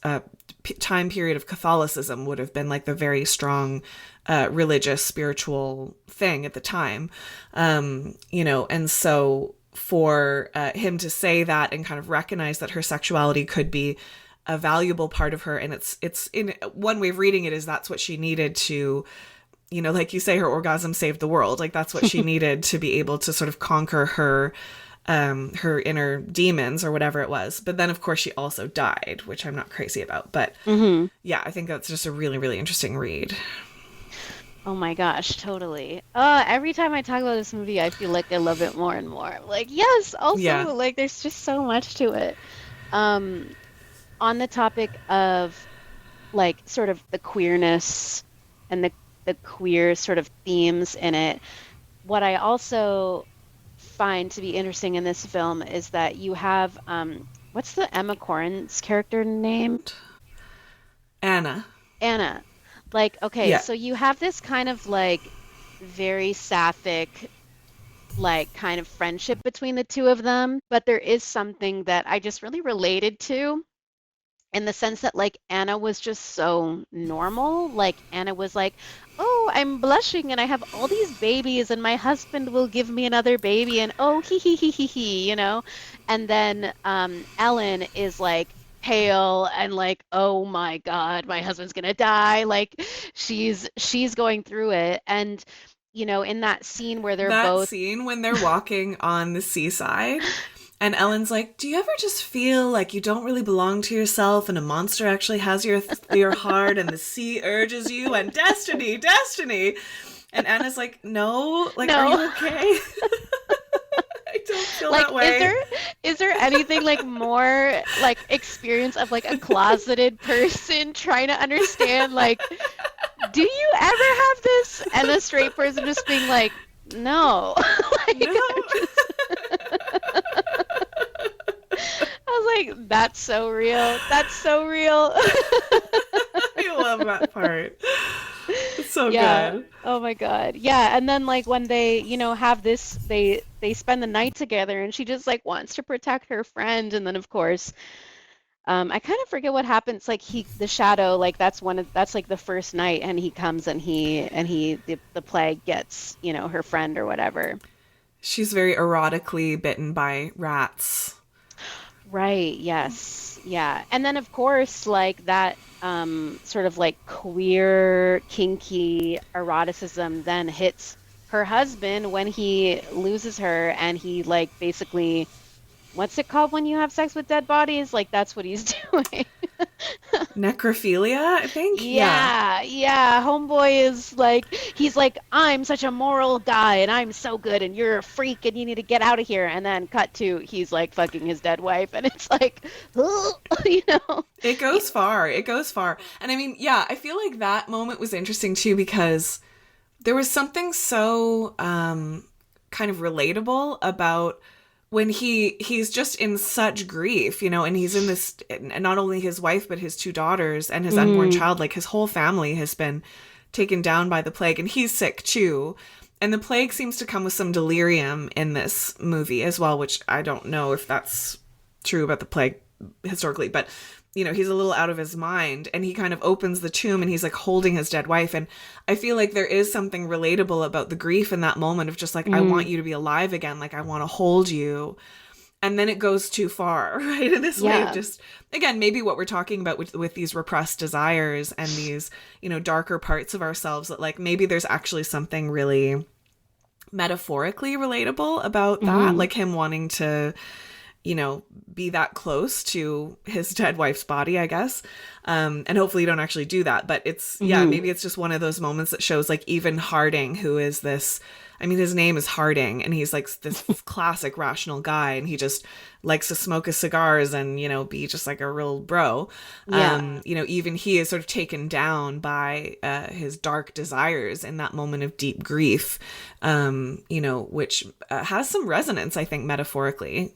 time period of Catholicism, would have been like the very strong religious, spiritual thing at the time. You know, and so for him to say that and kind of recognize that her sexuality could be a valuable part of her, and it's in one way of reading it is that's what she needed to, you know, like you say, her orgasm saved the world. Like that's what she needed to be able to sort of conquer her inner demons or whatever it was. But then of course she also died, which I'm not crazy about. But yeah, I think that's just a really, really interesting read. Oh my gosh, totally. Every time I talk about this movie, I feel like I love it more and more. I'm like, yes, also, like, there's just so much to it. On the topic of, like, sort of the queerness and the queer sort of themes in it, what I also find to be interesting in this film is that you have, what's the Emma Corrin's character name? Anna. Like, okay, so you have this kind of like very sapphic, like kind of friendship between the two of them, but there is something that I just really related to in the sense that like Anna was just so normal. Like Anna was like, oh, I'm blushing and I have all these babies and my husband will give me another baby and oh, he, you know? And then Ellen is like, pale and like, oh my God, my husband's gonna die. Like she's going through it. And you know, in that scene where they're both scene when they're walking on the seaside and Ellen's like, do you ever just feel like you don't really belong to yourself and a monster actually has your heart and the sea urges you and destiny. And Anna's like, no, like, are you okay? I don't feel like, that way. Is there anything like more like experience of like a closeted person trying to understand like, do you ever have this? And a straight person just being like, no. Like, no. I was like, that's so real. That's so real. I love that part. It's so good. Oh my God. Yeah. And then like when they, you know, have this, they spend the night together and she just like wants to protect her friend. And then of course, I kind of forget what happens. Like the shadow, like that's like the first night and he comes and the plague gets, you know, her friend or whatever. She's very erotically bitten by rats. Right. Yes. Yeah. And then of course, like that sort of like queer, kinky eroticism then hits her husband when he loses her and he like basically, what's it called when you have sex with dead bodies? Like that's what he's doing. Necrophilia, I think. Yeah. Homeboy is like, he's like, I'm such a moral guy and I'm so good and you're a freak and you need to get out of here. And then cut to, he's like fucking his dead wife and it's like, you know. It goes far. And I mean, yeah, I feel like that moment was interesting too because there was something so kind of relatable about when he's just in such grief, you know, and he's in this, not only his wife, but his two daughters and his unborn child, like his whole family has been taken down by the plague and he's sick too. And the plague seems to come with some delirium in this movie as well, which I don't know if that's true about the plague historically, but he's a little out of his mind, and he kind of opens the tomb and he's like holding his dead wife. And I feel like there is something relatable about the grief in that moment of just like, I want you to be alive again. Like, I want to hold you. And then it goes too far, right? In this way of just, again, maybe what we're talking about with these repressed desires and these, darker parts of ourselves, that like maybe there's actually something really metaphorically relatable about that, like him wanting to, be that close to his dead wife's body, I guess. And hopefully you don't actually do that. But it's, maybe it's just one of those moments that shows like even Harding, who is this, I mean, his name is Harding, and he's like this classic rational guy, and he just likes to smoke his cigars and, be just like a real bro. Even he is sort of taken down by his dark desires in that moment of deep grief, which has some resonance, I think, metaphorically.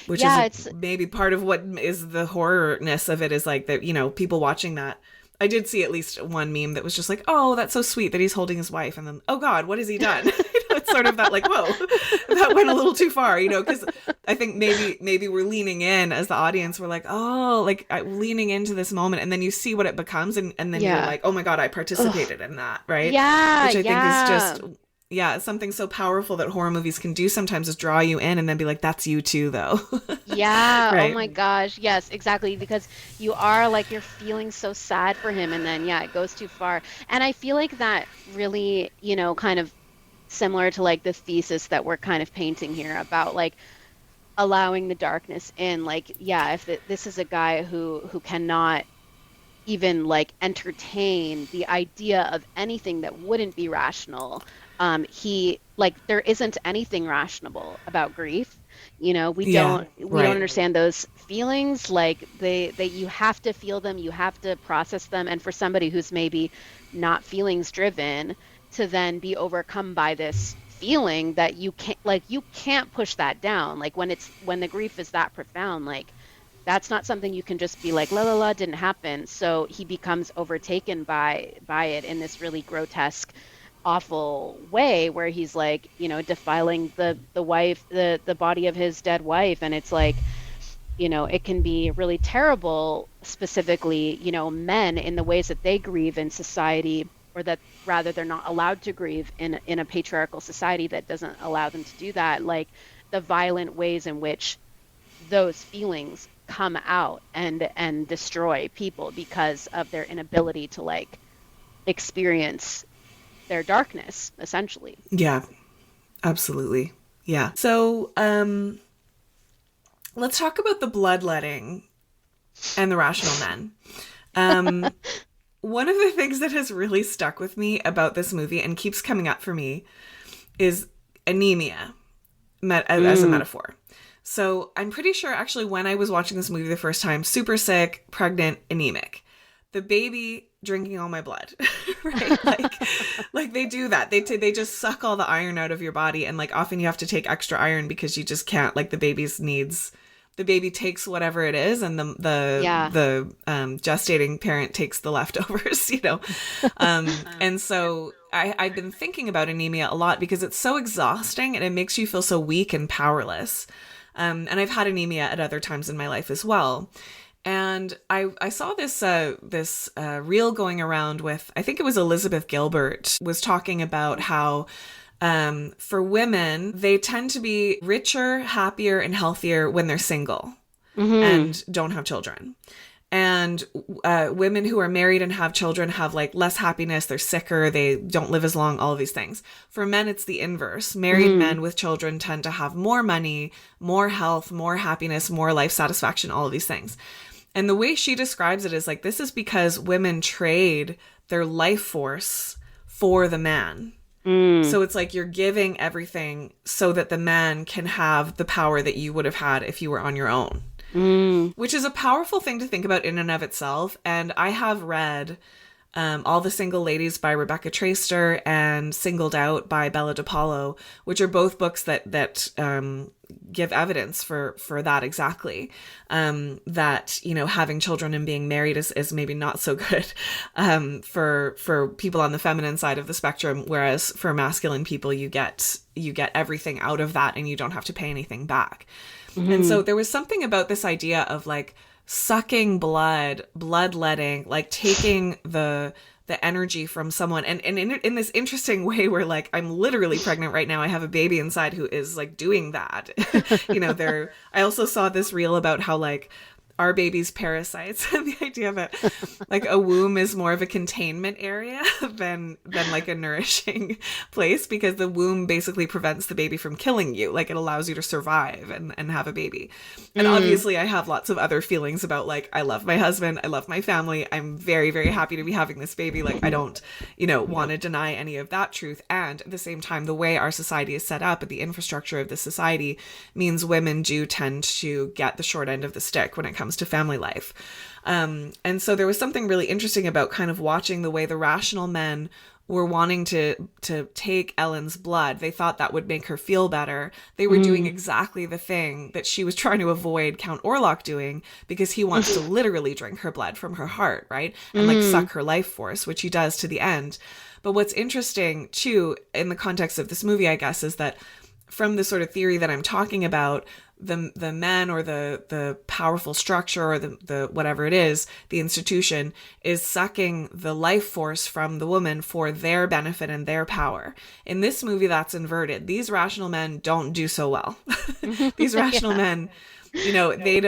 Which is it's maybe part of what is the horrorness of it, is like that, people watching that. I did see at least one meme that was just like, oh, that's so sweet that he's holding his wife. And then, oh God, what has he done? It's sort of that like, whoa, that went a little too far, because I think maybe we're leaning in as the audience. We're like, oh, like leaning into this moment. And then you see what it becomes. And then you're like, oh my God, I participated in that. Right. Yeah. Which I think is just, it's something so powerful that horror movies can do sometimes, is draw you in and then be like, that's you too, though. Yeah. Right. Oh my gosh. Yes, exactly. Because you are like, you're feeling so sad for him. And then, it goes too far. And I feel like that really, kind of similar to like the thesis that we're kind of painting here about like allowing the darkness in. Like, this is a guy who cannot even like entertain the idea of anything that wouldn't be rational. He like, there isn't anything rational about grief. We don't understand those feelings. Like you have to feel them, you have to process them. And for somebody who's maybe not feelings driven to then be overcome by this feeling that you can't push that down. Like when the grief is that profound, like that's not something you can just be like, la la la, didn't happen. So he becomes overtaken by it in this really grotesque, awful way, where he's like, defiling the wife, the body of his dead wife. And it's like, it can be really terrible, specifically, men in the ways that they grieve in society, or that rather they're not allowed to grieve in a patriarchal society that doesn't allow them to do that. Like the violent ways in which those feelings come out and destroy people because of their inability to like experience their darkness, essentially. Yeah, absolutely. Yeah. So let's talk about the bloodletting and the rational men. One of the things that has really stuck with me about this movie and keeps coming up for me is anemia as a metaphor. So I'm pretty sure actually when I was watching this movie the first time, super sick, pregnant, anemic, the baby drinking all my blood, right? Like they do that. They just suck all the iron out of your body. And like often you have to take extra iron because you just can't, like the baby takes whatever it is, and the gestating parent takes the leftovers, and so I've been thinking about anemia a lot because it's so exhausting and it makes you feel so weak and powerless. And I've had anemia at other times in my life as well. And I saw this reel going around with, I think it was Elizabeth Gilbert, was talking about how for women, they tend to be richer, happier, and healthier when they're single and don't have children. And women who are married and have children have like less happiness, they're sicker, they don't live as long, all of these things. For men, it's the inverse. Married men with children tend to have more money, more health, more happiness, more life satisfaction, all of these things. And the way she describes it is like, this is because women trade their life force for the man. So it's like you're giving everything so that the man can have the power that you would have had if you were on your own. Which is a powerful thing to think about in and of itself. And I have read All the Single Ladies by Rebecca Traister and Singled Out by Bella DePaulo, which are both books that give evidence for that exactly. That, you know, having children and being married is maybe not so good for people on the feminine side of the spectrum, whereas for masculine people, you get everything out of that and you don't have to pay anything back. And so there was something about this idea of like sucking bloodletting, like taking the energy from someone, and in this interesting way where like I'm literally pregnant right now. I have a baby inside who is like doing that. You know, I also saw this reel about how like our baby's parasites and the idea that like a womb is more of a containment area than like a nourishing place, because the womb basically prevents the baby from killing you. Like it allows you to survive and have a baby. And obviously I have lots of other feelings about like, I love my husband, I love my family. I'm very, very happy to be having this baby. Like I don't, you know, want to deny any of that truth. And at the same time, the way our society is set up and the infrastructure of the society means women do tend to get the short end of the stick when it comes to family life. And so there was something really interesting about kind of watching the way the rational men were wanting to take Ellen's blood. They thought that would make her feel better. They were doing exactly the thing that she was trying to avoid Count Orlok doing, because he wants to literally drink her blood from her heart, right? And like suck her life force, which he does to the end. But what's interesting too, in the context of this movie, I guess, is that from the sort of theory that I'm talking about, the men or the powerful structure or the whatever it is, the institution is sucking the life force from the woman for their benefit and their power. In this movie, that's inverted. These rational men don't do so well. These rational men, you know, they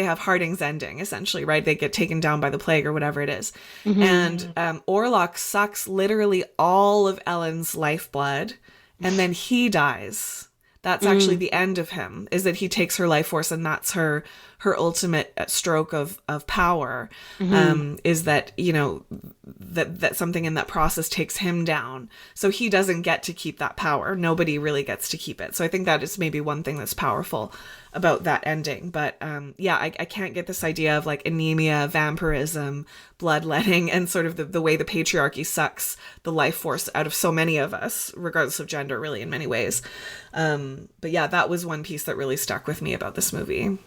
have Harding's ending, essentially, right? They get taken down by the plague or whatever it is. And Orlok sucks literally all of Ellen's lifeblood, and then he dies. That's actually the end of him, is that he takes her life force, and that's her ultimate stroke of power, is that, you know, that something in that process takes him down. So he doesn't get to keep that power. Nobody really gets to keep it. So I think that is maybe one thing that's powerful about that ending. But I can't get this idea of like anemia, vampirism, bloodletting, and sort of the way the patriarchy sucks the life force out of so many of us, regardless of gender, really, in many ways. But yeah, that was one piece that really stuck with me about this movie.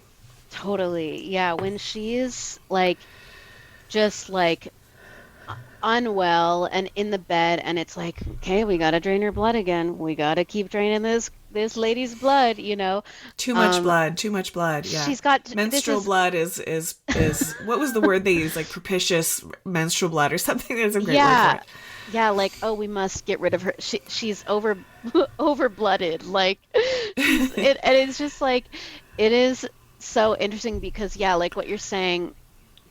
Totally. Yeah, when she's like just like unwell and in the bed, and it's like, okay, we got to drain her blood again. We got to keep draining this lady's blood, you know. Too much blood. Yeah. She's got menstrual blood is what was the word they use? Like propitious menstrual blood or something. There's a great word for it. Yeah, like, oh, we must get rid of her. She's over blooded. Like and it's just like, it is so interesting because, yeah, like what you're saying,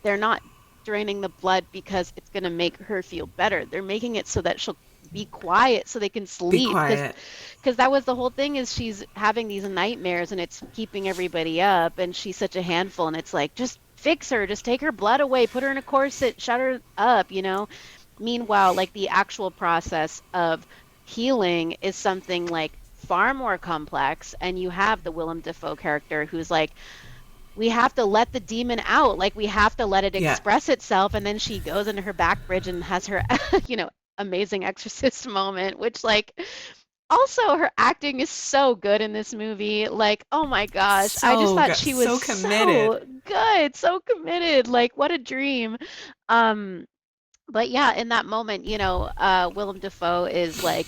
they're not draining the blood because it's going to make her feel better. They're making it so that she'll be quiet so they can sleep. Be quiet. Because that was the whole thing, is she's having these nightmares and it's keeping everybody up, and she's such a handful, and it's like, just fix her, just take her blood away, put her in a corset, shut her up, you know. Meanwhile, like the actual process of healing is something like far more complex, and you have the Willem Dafoe character who's like, we have to let the demon out, like we have to let it express itself, and then she goes into her back bridge and has her you know, amazing exorcist moment, which, like, also her acting is so good in this movie. Like, oh my gosh, I just thought she was so good, so committed, like what a dream. But yeah, in that moment, you know, Willem Dafoe is like,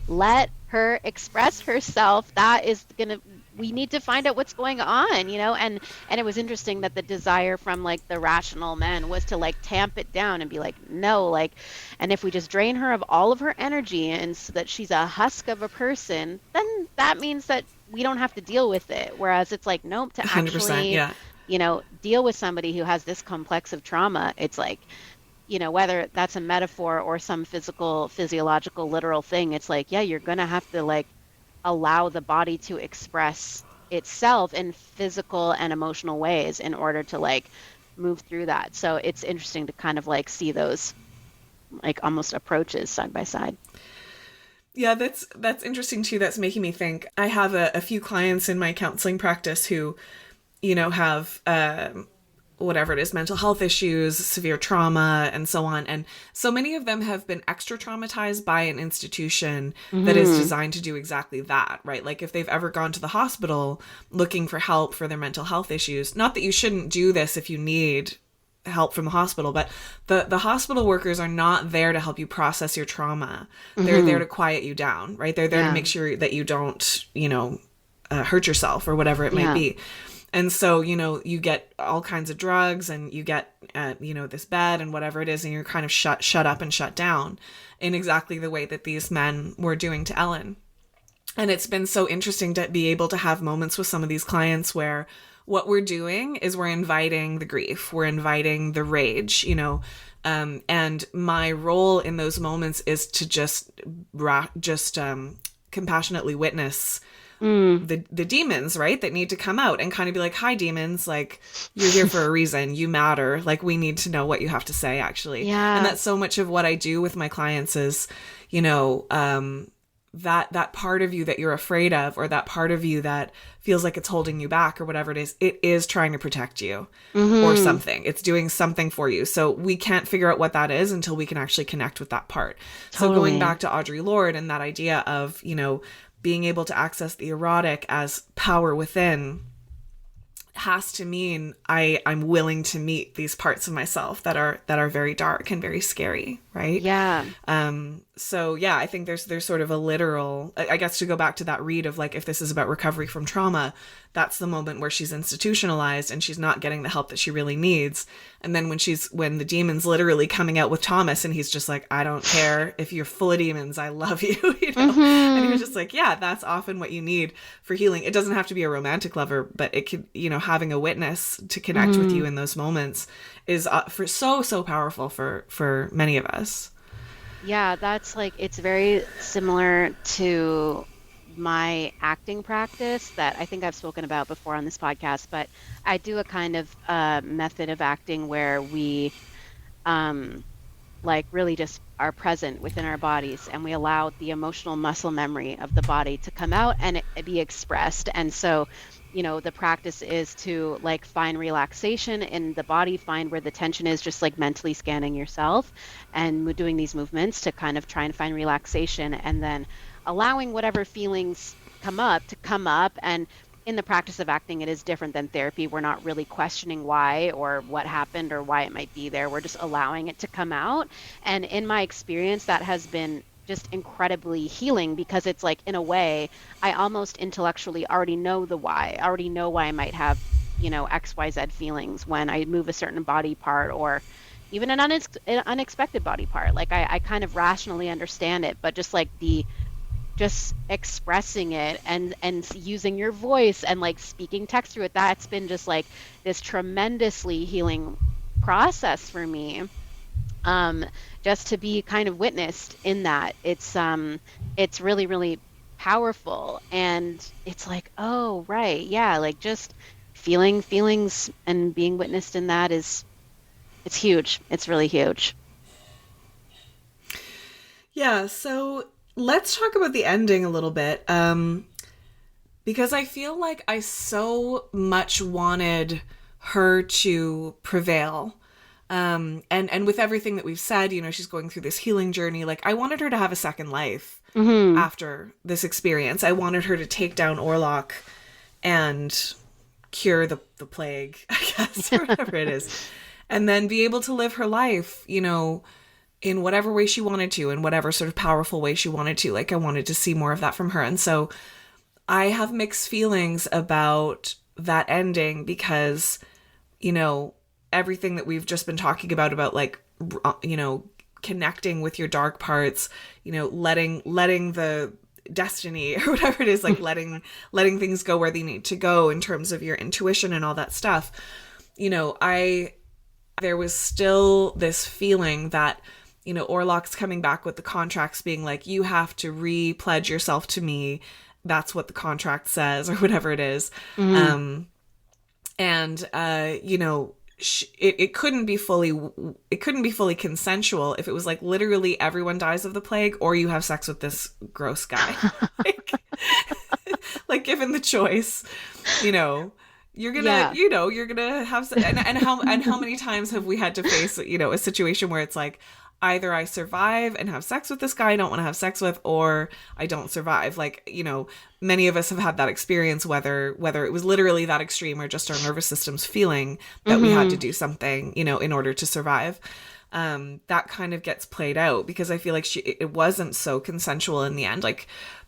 let her express herself. That is gonna, we need to find out what's going on, you know. And it was interesting that the desire from like the rational men was to like tamp it down and be like, no, like, and if we just drain her of all of her energy and so that she's a husk of a person, then that means that we don't have to deal with it. Whereas it's like, nope, to actually, you know, deal with somebody who has this complex of trauma, it's like, you know, whether that's a metaphor or some physiological, literal thing, it's like, yeah, you're going to have to like allow the body to express itself in physical and emotional ways in order to like move through that. So it's interesting to kind of like see those like almost approaches side by side. Yeah, that's interesting too. That's making me think. I have a few clients in my counseling practice who, you know, have whatever it is, mental health issues, severe trauma, and so on. And so many of them have been extra traumatized by an institution that is designed to do exactly that, right? Like if they've ever gone to the hospital looking for help for their mental health issues, not that you shouldn't do this if you need help from the hospital, but the hospital workers are not there to help you process your trauma. They're there to quiet you down, right? They're there to make sure that you don't, hurt yourself or whatever it might be. And so, you get all kinds of drugs and you get, this bed and whatever it is, and you're kind of shut up and shut down in exactly the way that these men were doing to Ellen. And it's been so interesting to be able to have moments with some of these clients where what we're doing is we're inviting the grief, we're inviting the rage, and my role in those moments is to just compassionately witness the demons, right, that need to come out and kind of be like, hi demons, like you're here for a reason, you matter, like we need to know what you have to say, actually. And that's so much of what I do with my clients is, that part of you that you're afraid of, or that part of you that feels like it's holding you back or whatever it is trying to protect you or something. It's doing something for you. So we can't figure out what that is until we can actually connect with that part. So going back to Audre Lorde and that idea of, being able to access the erotic as power within has to mean I'm willing to meet these parts of myself that are very dark and very scary, right? Yeah. So yeah, I think there's sort of a literal, I guess, to go back to that read of like, if this is about recovery from trauma, that's the moment where she's institutionalized and she's not getting the help that she really needs. And then when the demon's literally coming out with Thomas and he's just like, I don't care if you're full of demons, I love you, And he was just like, yeah, that's often what you need for healing. It doesn't have to be a romantic lover, but it could, having a witness to connect with you in those moments is for so powerful for many of us. Yeah, that's like, it's very similar to my acting practice that I think I've spoken about before on this podcast, but I do a kind of method of acting where we like really just are present within our bodies and we allow the emotional muscle memory of the body to come out and it be expressed. And so, the practice is to like find relaxation in the body, find where the tension is, just like mentally scanning yourself and doing these movements to kind of try and find relaxation, and then allowing whatever feelings come up to come up. And in the practice of acting, it is different than therapy. We're not really questioning why or what happened or why it might be there. We're just allowing it to come out. And in my experience, that has been just incredibly healing, because it's like, in a way, I almost intellectually already know the why. I already know why I might have, XYZ feelings when I move a certain body part, or even an unexpected body part. Like I kind of rationally understand it, but just like just expressing it and using your voice and like speaking text through it, that's been just like this tremendously healing process for me. Just to be kind of witnessed in that, it's really, really powerful. And it's like, oh, right. Yeah. Like just feeling feelings and being witnessed in that it's huge. It's really huge. Yeah. So let's talk about the ending a little bit. Because I feel like I so much wanted her to prevail. And with everything that we've said, she's going through this healing journey. Like, I wanted her to have a second life after this experience. I wanted her to take down Orlok and cure the plague, I guess, or whatever it is. And then be able to live her life, in whatever way she wanted to, in whatever sort of powerful way she wanted to. Like, I wanted to see more of that from her. And so I have mixed feelings about that ending because, everything that we've just been talking about like, connecting with your dark parts, letting the destiny or whatever it is, like letting things go where they need to go in terms of your intuition and all that stuff. There was still this feeling that, Orlok's coming back with the contracts being like, you have to re-pledge yourself to me. That's what the contract says, or whatever it is. It couldn't be fully consensual if it was like literally everyone dies of the plague or you have sex with this gross guy. like given the choice, You're gonna, Yeah. you're gonna have, and how many times have we had to face, a situation where it's like, either I survive and have sex with this guy I don't want to have sex with, or I don't survive. Like, many of us have had that experience, whether it was literally that extreme or just our nervous system's feeling that we had to Mm-hmm. do something, in order to survive. That kind of gets played out because I feel like it wasn't so consensual in the end. Like,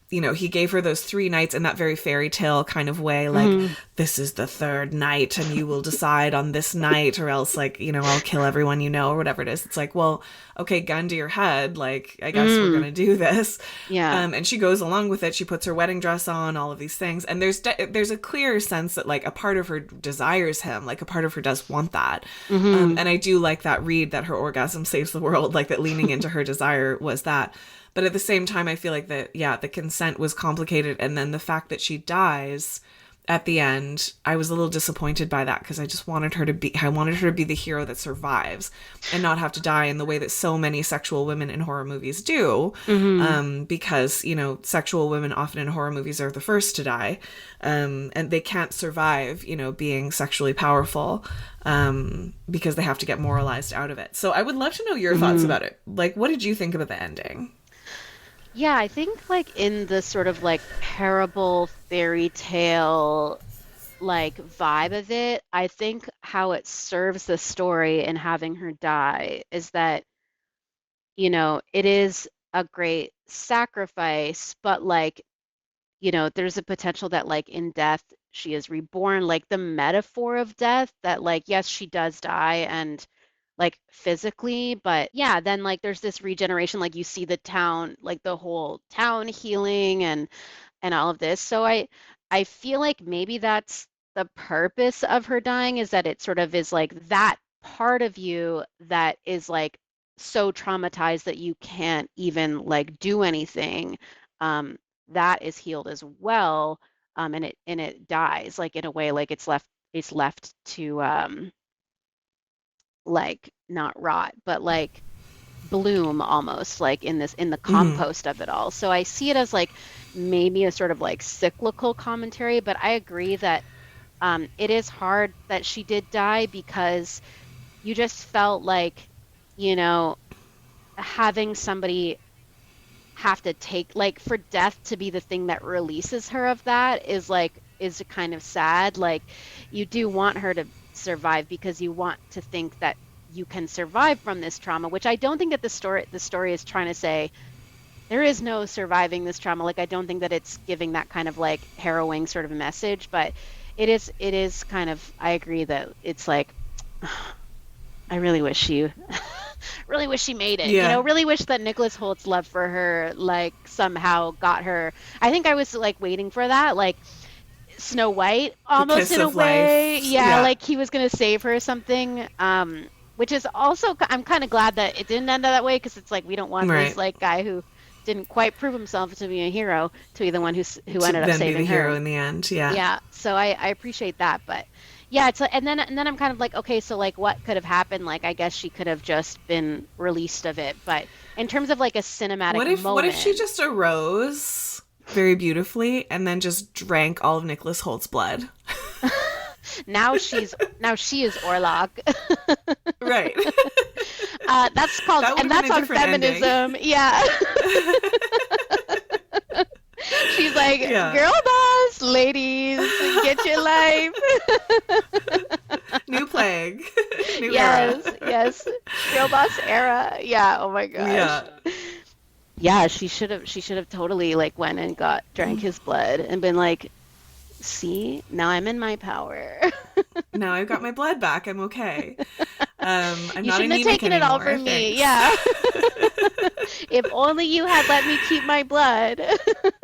he gave her those 3 nights in that very fairy tale kind of way, like, Mm-hmm. this is the 3rd night and you will decide on this night, or else, like, I'll kill everyone, or whatever it is. It's like, well, okay, gun to your head, like, I guess we're Mm. gonna do this. Yeah. And she goes along with it. She puts her wedding dress on, all of these things, and there's a clear sense that, like, a part of her desires him, like, a part of her does want that. Mm-hmm. And I do like that read, that her orgasm saves the world, like, that leaning into her desire was that. But at the same time, I feel like that, yeah, the consent was complicated. And then the fact that she dies at the end, I was a little disappointed by that, because I wanted her to be the hero that survives and not have to die in the way that so many sexual women in horror movies do. Mm-hmm. Because, sexual women often in horror movies are the first to die. And they can't survive, being sexually powerful, because they have to get moralized out of it. So I would love to know your thoughts Mm-hmm. about it. Like, what did you think about the ending? Yeah, I think like in the sort of like parable fairy tale like vibe of it, I think how it serves the story in having her die is that, it is a great sacrifice, but like, there's a potential that like in death she is reborn, like the metaphor of death that like yes, she does die and like physically, but yeah, then like there's this regeneration, like you see the town, like the whole town healing and all of this. So I feel like maybe that's the purpose of her dying, is that it sort of is like that part of you that is like so traumatized that you can't even like do anything, um, that is healed as well, and it dies like in a way like it's left to like not rot, but like bloom almost like in the Mm-hmm. compost of it all. So I see it as like maybe a sort of like cyclical commentary, but I agree that it is hard that she did die because you just felt like, you know, having somebody have to take like for death to be the thing that releases her of that is kind of sad. Like you do want her to survive because you want to think that you can survive from this trauma, which I don't think that the story is trying to say there is no surviving this trauma. Like I don't think that it's giving that kind of like harrowing sort of message, but it is kind of, I agree that it's like I really wish she really wish she made it. Yeah. Really wish that Nicholas Holt's love for her like somehow got her. I think I was like waiting for that, like Snow White The almost kiss in a of way. life. Yeah, Yeah. like he was gonna save her or something. Which is also I'm kind of glad that it didn't end that way because it's like we don't want this Right. like guy who didn't quite prove himself to be a hero to be the one who To ended up then be the saving hero her. in the end. Yeah. Yeah, so I appreciate that, but yeah, it's like, and then I'm kind of like, okay, so like what could have happened? Like I guess she could have just been released of it, but in terms of like a cinematic What if she moment, just arose very beautifully and then just drank all of Nicholas Holt's blood? now she is Orlok. Right. That's called, That would and have been that's a on different ending. feminism. Yeah. She's like, Yeah. girl boss, ladies, get your life. New plague. New era. Yes, yes. Girl boss era. Yeah, oh my gosh. Yeah. Yeah, she should have totally like went and got drank his blood and been like, "See, now I'm in my power." Now I've got my blood back. I'm okay. I'm You not shouldn't have anemic taken it all anymore. from me. Thanks. Yeah. If only you had let me keep my blood,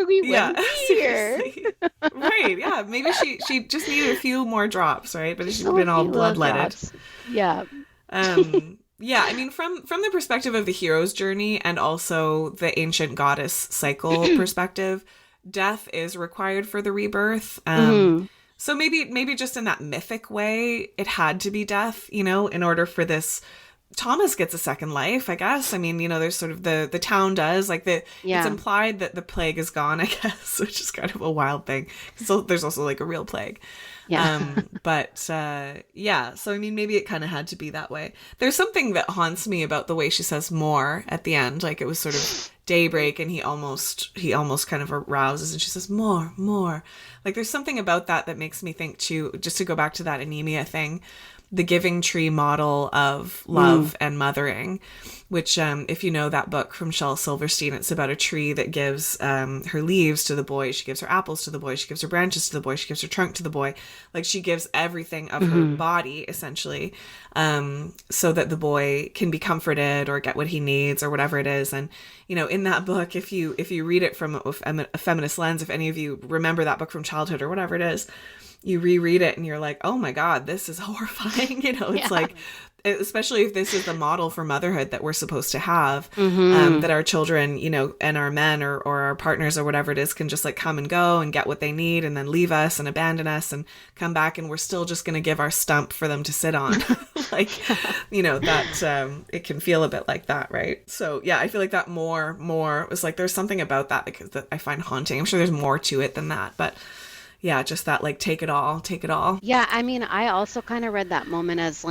we Yeah, wouldn't be here. seriously. Right, yeah. Maybe she just needed a few more drops, right? But Just she'd a been all few little bloodletted. drops. Yeah. Yeah, I mean from the perspective of the hero's journey and also the ancient goddess cycle perspective, death is required for the rebirth. Hmm. So maybe just in that mythic way, it had to be death, in order for this Thomas gets a second life, I guess. I mean, there's sort of the town does, like it's Yeah. implied that the plague is gone, I guess, which is kind of a wild thing. So there's also like a real plague. Yeah. But yeah, so I mean, maybe it kind of had to be that way. There's something that haunts me about the way she says more at the end. Like it was sort of daybreak and he almost kind of arouses and she says more, more. Like there's something about that makes me think too, just to go back to that anemia thing, the giving tree model of love and mothering, which if you know that book from Shel Silverstein, it's about a tree that gives her leaves to the boy, she gives her apples to the boy, she gives her branches to the boy, she gives her trunk to the boy. Like she gives everything of her body essentially, so that the boy can be comforted or get what he needs or whatever it is. And in that book, if you read it from a feminist lens, if any of you remember that book from childhood or whatever it is, you reread it and you're like, oh my God, this is horrifying. It's like, especially if this is the model for motherhood that we're supposed to have, that our children, and our men or our partners or whatever it is can just like come and go and get what they need and then leave us and abandon us and come back and we're still just going to give our stump for them to sit on. Like, that it can feel a bit like that, right? So yeah, I feel like that more was like, there's something about that because that I find haunting. I'm sure there's more to it than that, but yeah, just that like take it all. Yeah, I mean, I also kind of read that moment as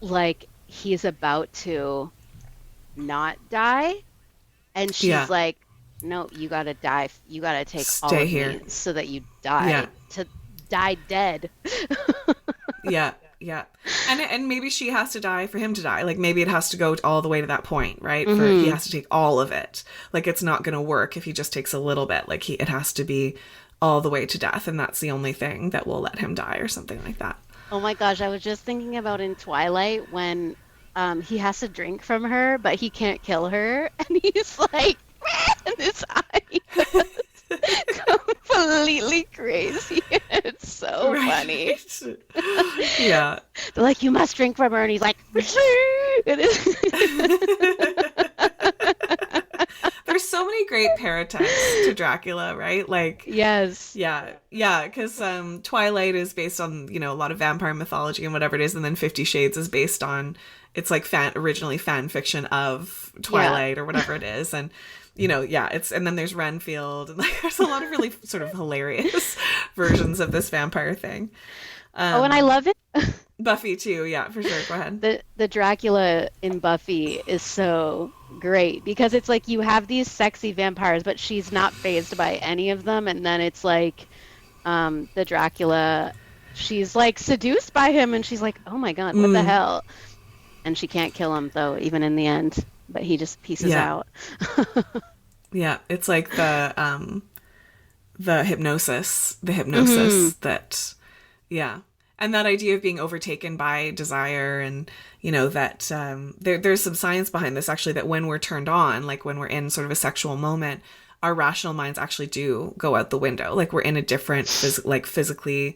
like he's about to not die, and she's Yeah. like, no, you gotta die, you gotta take all Stay of here. me so that you die, Yeah. to die dead. Yeah. Yeah. And maybe she has to die for him to die. Like maybe it has to go all the way to that point, right? For he has to take all of it. Like it's not going to work if he just takes a little bit. Like it has to be all the way to death, and that's the only thing that will let him die or something like that. Oh my gosh, I was just thinking about in Twilight when he has to drink from her, but he can't kill her, and he's like, and his eye completely crazy. It's so funny. Yeah. They're like, you must drink from her, and he's like, There's so many great paratexts to Dracula, right? Like, yes. yeah, because Twilight is based on, a lot of vampire mythology and whatever it is, and then 50 Shades is based on, it's like originally fan fiction of Twilight or whatever it is, and and then there's Renfield, and like there's a lot of really sort of hilarious versions of this vampire thing. And I love it. Buffy too, yeah, for sure. Go ahead. The Dracula in Buffy is so great because it's like you have these sexy vampires, but she's not fazed by any of them, and then it's like the Dracula, she's like seduced by him, and she's like, oh my God, what the hell? And she can't kill him though, even in the end, but he just pieces out. Yeah, it's like the hypnosis that, yeah. And that idea of being overtaken by desire, and that there's some science behind this actually, that when we're turned on, like when we're in sort of a sexual moment, our rational minds actually do go out the window. Like we're in a different physiologically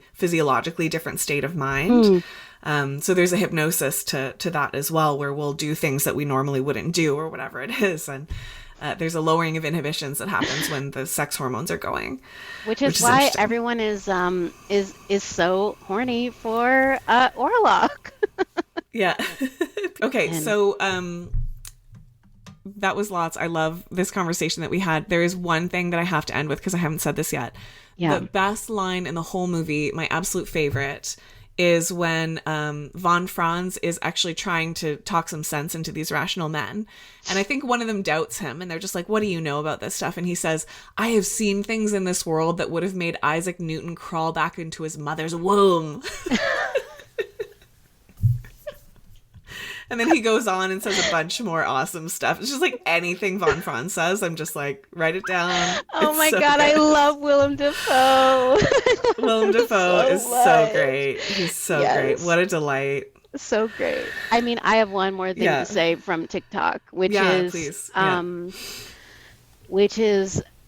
different state of mind. So there's a hypnosis to that as well, where we'll do things that we normally wouldn't do or whatever it is. And there's a lowering of inhibitions that happens when the sex hormones are going. Which is why everyone is so horny for Orlok. Yeah. Okay, so that was lots. I love this conversation that we had. There is one thing that I have to end with because I haven't said this yet. Yeah. The best line in the whole movie, my absolute favorite, is when von Franz is actually trying to talk some sense into these rational men. And I think one of them doubts him, and they're just like, what do you know about this stuff? And he says, I have seen things in this world that would have made Isaac Newton crawl back into his mother's womb. And then he goes on and says a bunch more awesome stuff. It's just like anything von Franz says, I'm just like, write it down. Oh my God, I love Willem Dafoe. Willem Dafoe is so great. He's so great. What a delight. So great. I mean, I have one more thing to say from TikTok, which is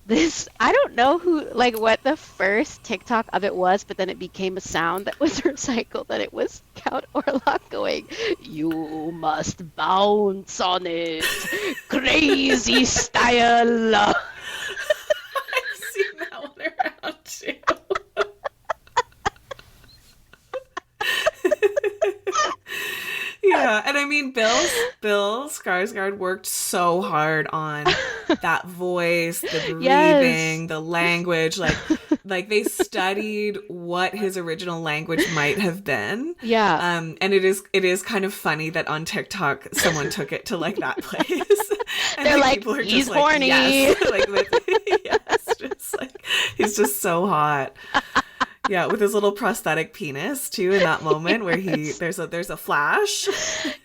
this, I don't know what the first TikTok of it was, but then it became a sound that was recycled, and it was Count Orlok going, you must bounce on it, crazy style. I've seen that one around too. Yeah, and I mean, Bill Skarsgård worked so hard on that voice, the Yes. breathing, the language. Like they studied what his original language might have been. Yeah. And it is kind of funny that on TikTok someone took it to like that place, and They're like, people are he's just horny. yes, yes, just like he's just so hot. Yeah, with his little prosthetic penis too in that moment where there's a flash.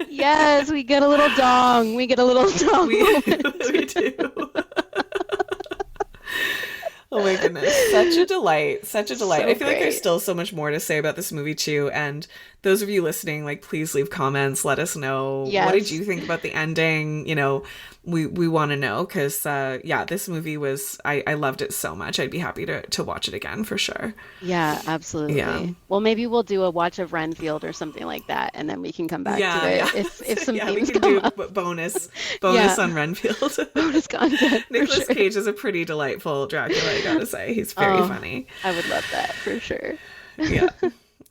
Yes, we get a little dong. We get a little dong. We do. Oh my goodness. Such a delight. Such a delight. So I feel like there's great. still so much more to say about this movie too. And those of you listening, like, please leave comments. Let us know. Yes. What did you think about the ending? You know, we want to know because, yeah, this movie I loved it so much. I'd be happy to watch it again for sure. Yeah, absolutely. Yeah. Well, maybe we'll do a watch of Renfield or something like that, and then we can come back to it Yeah. if some Yeah, we themes can come do up. bonus Yeah. on Renfield. Bonus content for Nicolas sure. Cage is a pretty delightful Dracula, I gotta say. He's very Oh, funny. I would love that for sure. Yeah.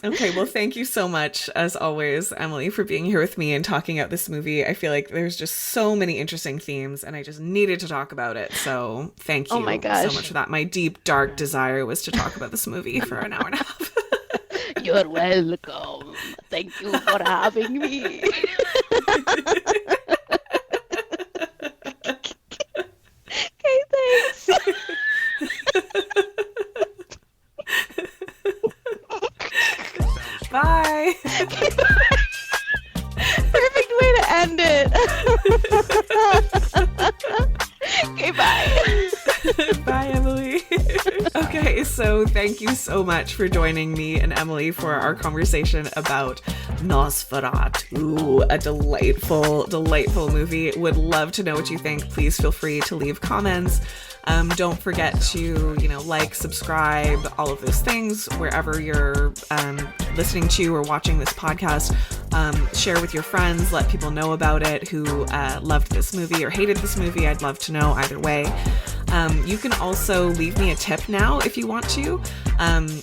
Okay, well, thank you so much, as always, Emilee, for being here with me and talking about this movie. I feel like there's just so many interesting themes, and I just needed to talk about it. So thank you Oh my so gosh. much for that. My deep, dark desire was to talk about this movie for an hour and a half. You're welcome. Thank you for having me. Okay, thanks. Bye. Perfect way to end it. Okay, bye. Bye, Emilee. Okay, so thank you so much for joining me and Emilee for our conversation about Nosferatu, a delightful, delightful movie. Would love to know what you think. Please feel free to leave comments. Don't forget to, like, subscribe, all of those things, wherever you're listening to or watching this podcast. Share with your friends, let people know about it who loved this movie or hated this movie. I'd love to know either way. You can also leave me a tip now if you want to.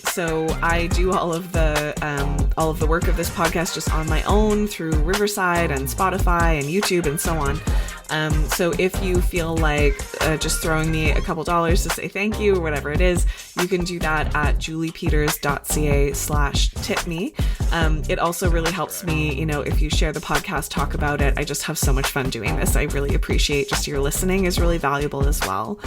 So I do all of the work of this podcast just on my own through Riverside and Spotify and YouTube and so on. So if you feel like just throwing me a couple dollars to say thank you or whatever it is, you can do that at juliepeters.ca/tipme. It also really helps me, if you share the podcast, talk about it. I just have so much fun doing this. I really appreciate just your listening is really valuable as well.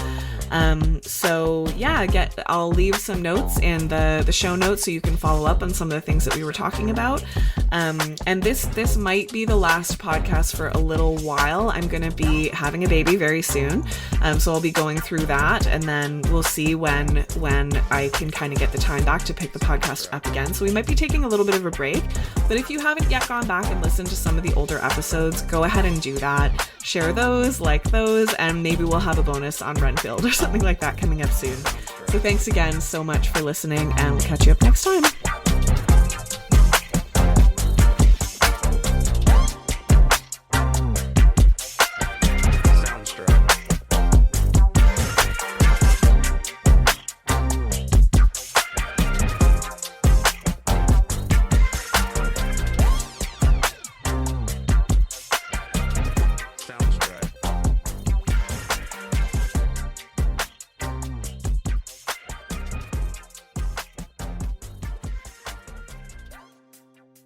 So yeah, I'll leave some notes in the show notes so you can follow up on some of the things that we were talking about. And this might be the last podcast for a little while. I'm going to be having a baby very soon. So I'll be going through that, and then we'll see when I can kind of get the time back to pick the podcast up again. So we might be taking a little bit of a break, but if you haven't yet gone back and listened to some of the older episodes, go ahead and do that. Share those, like those, and maybe we'll have a bonus on Renfield or something like that coming up soon. So thanks again so much for listening, and we'll catch you up next time.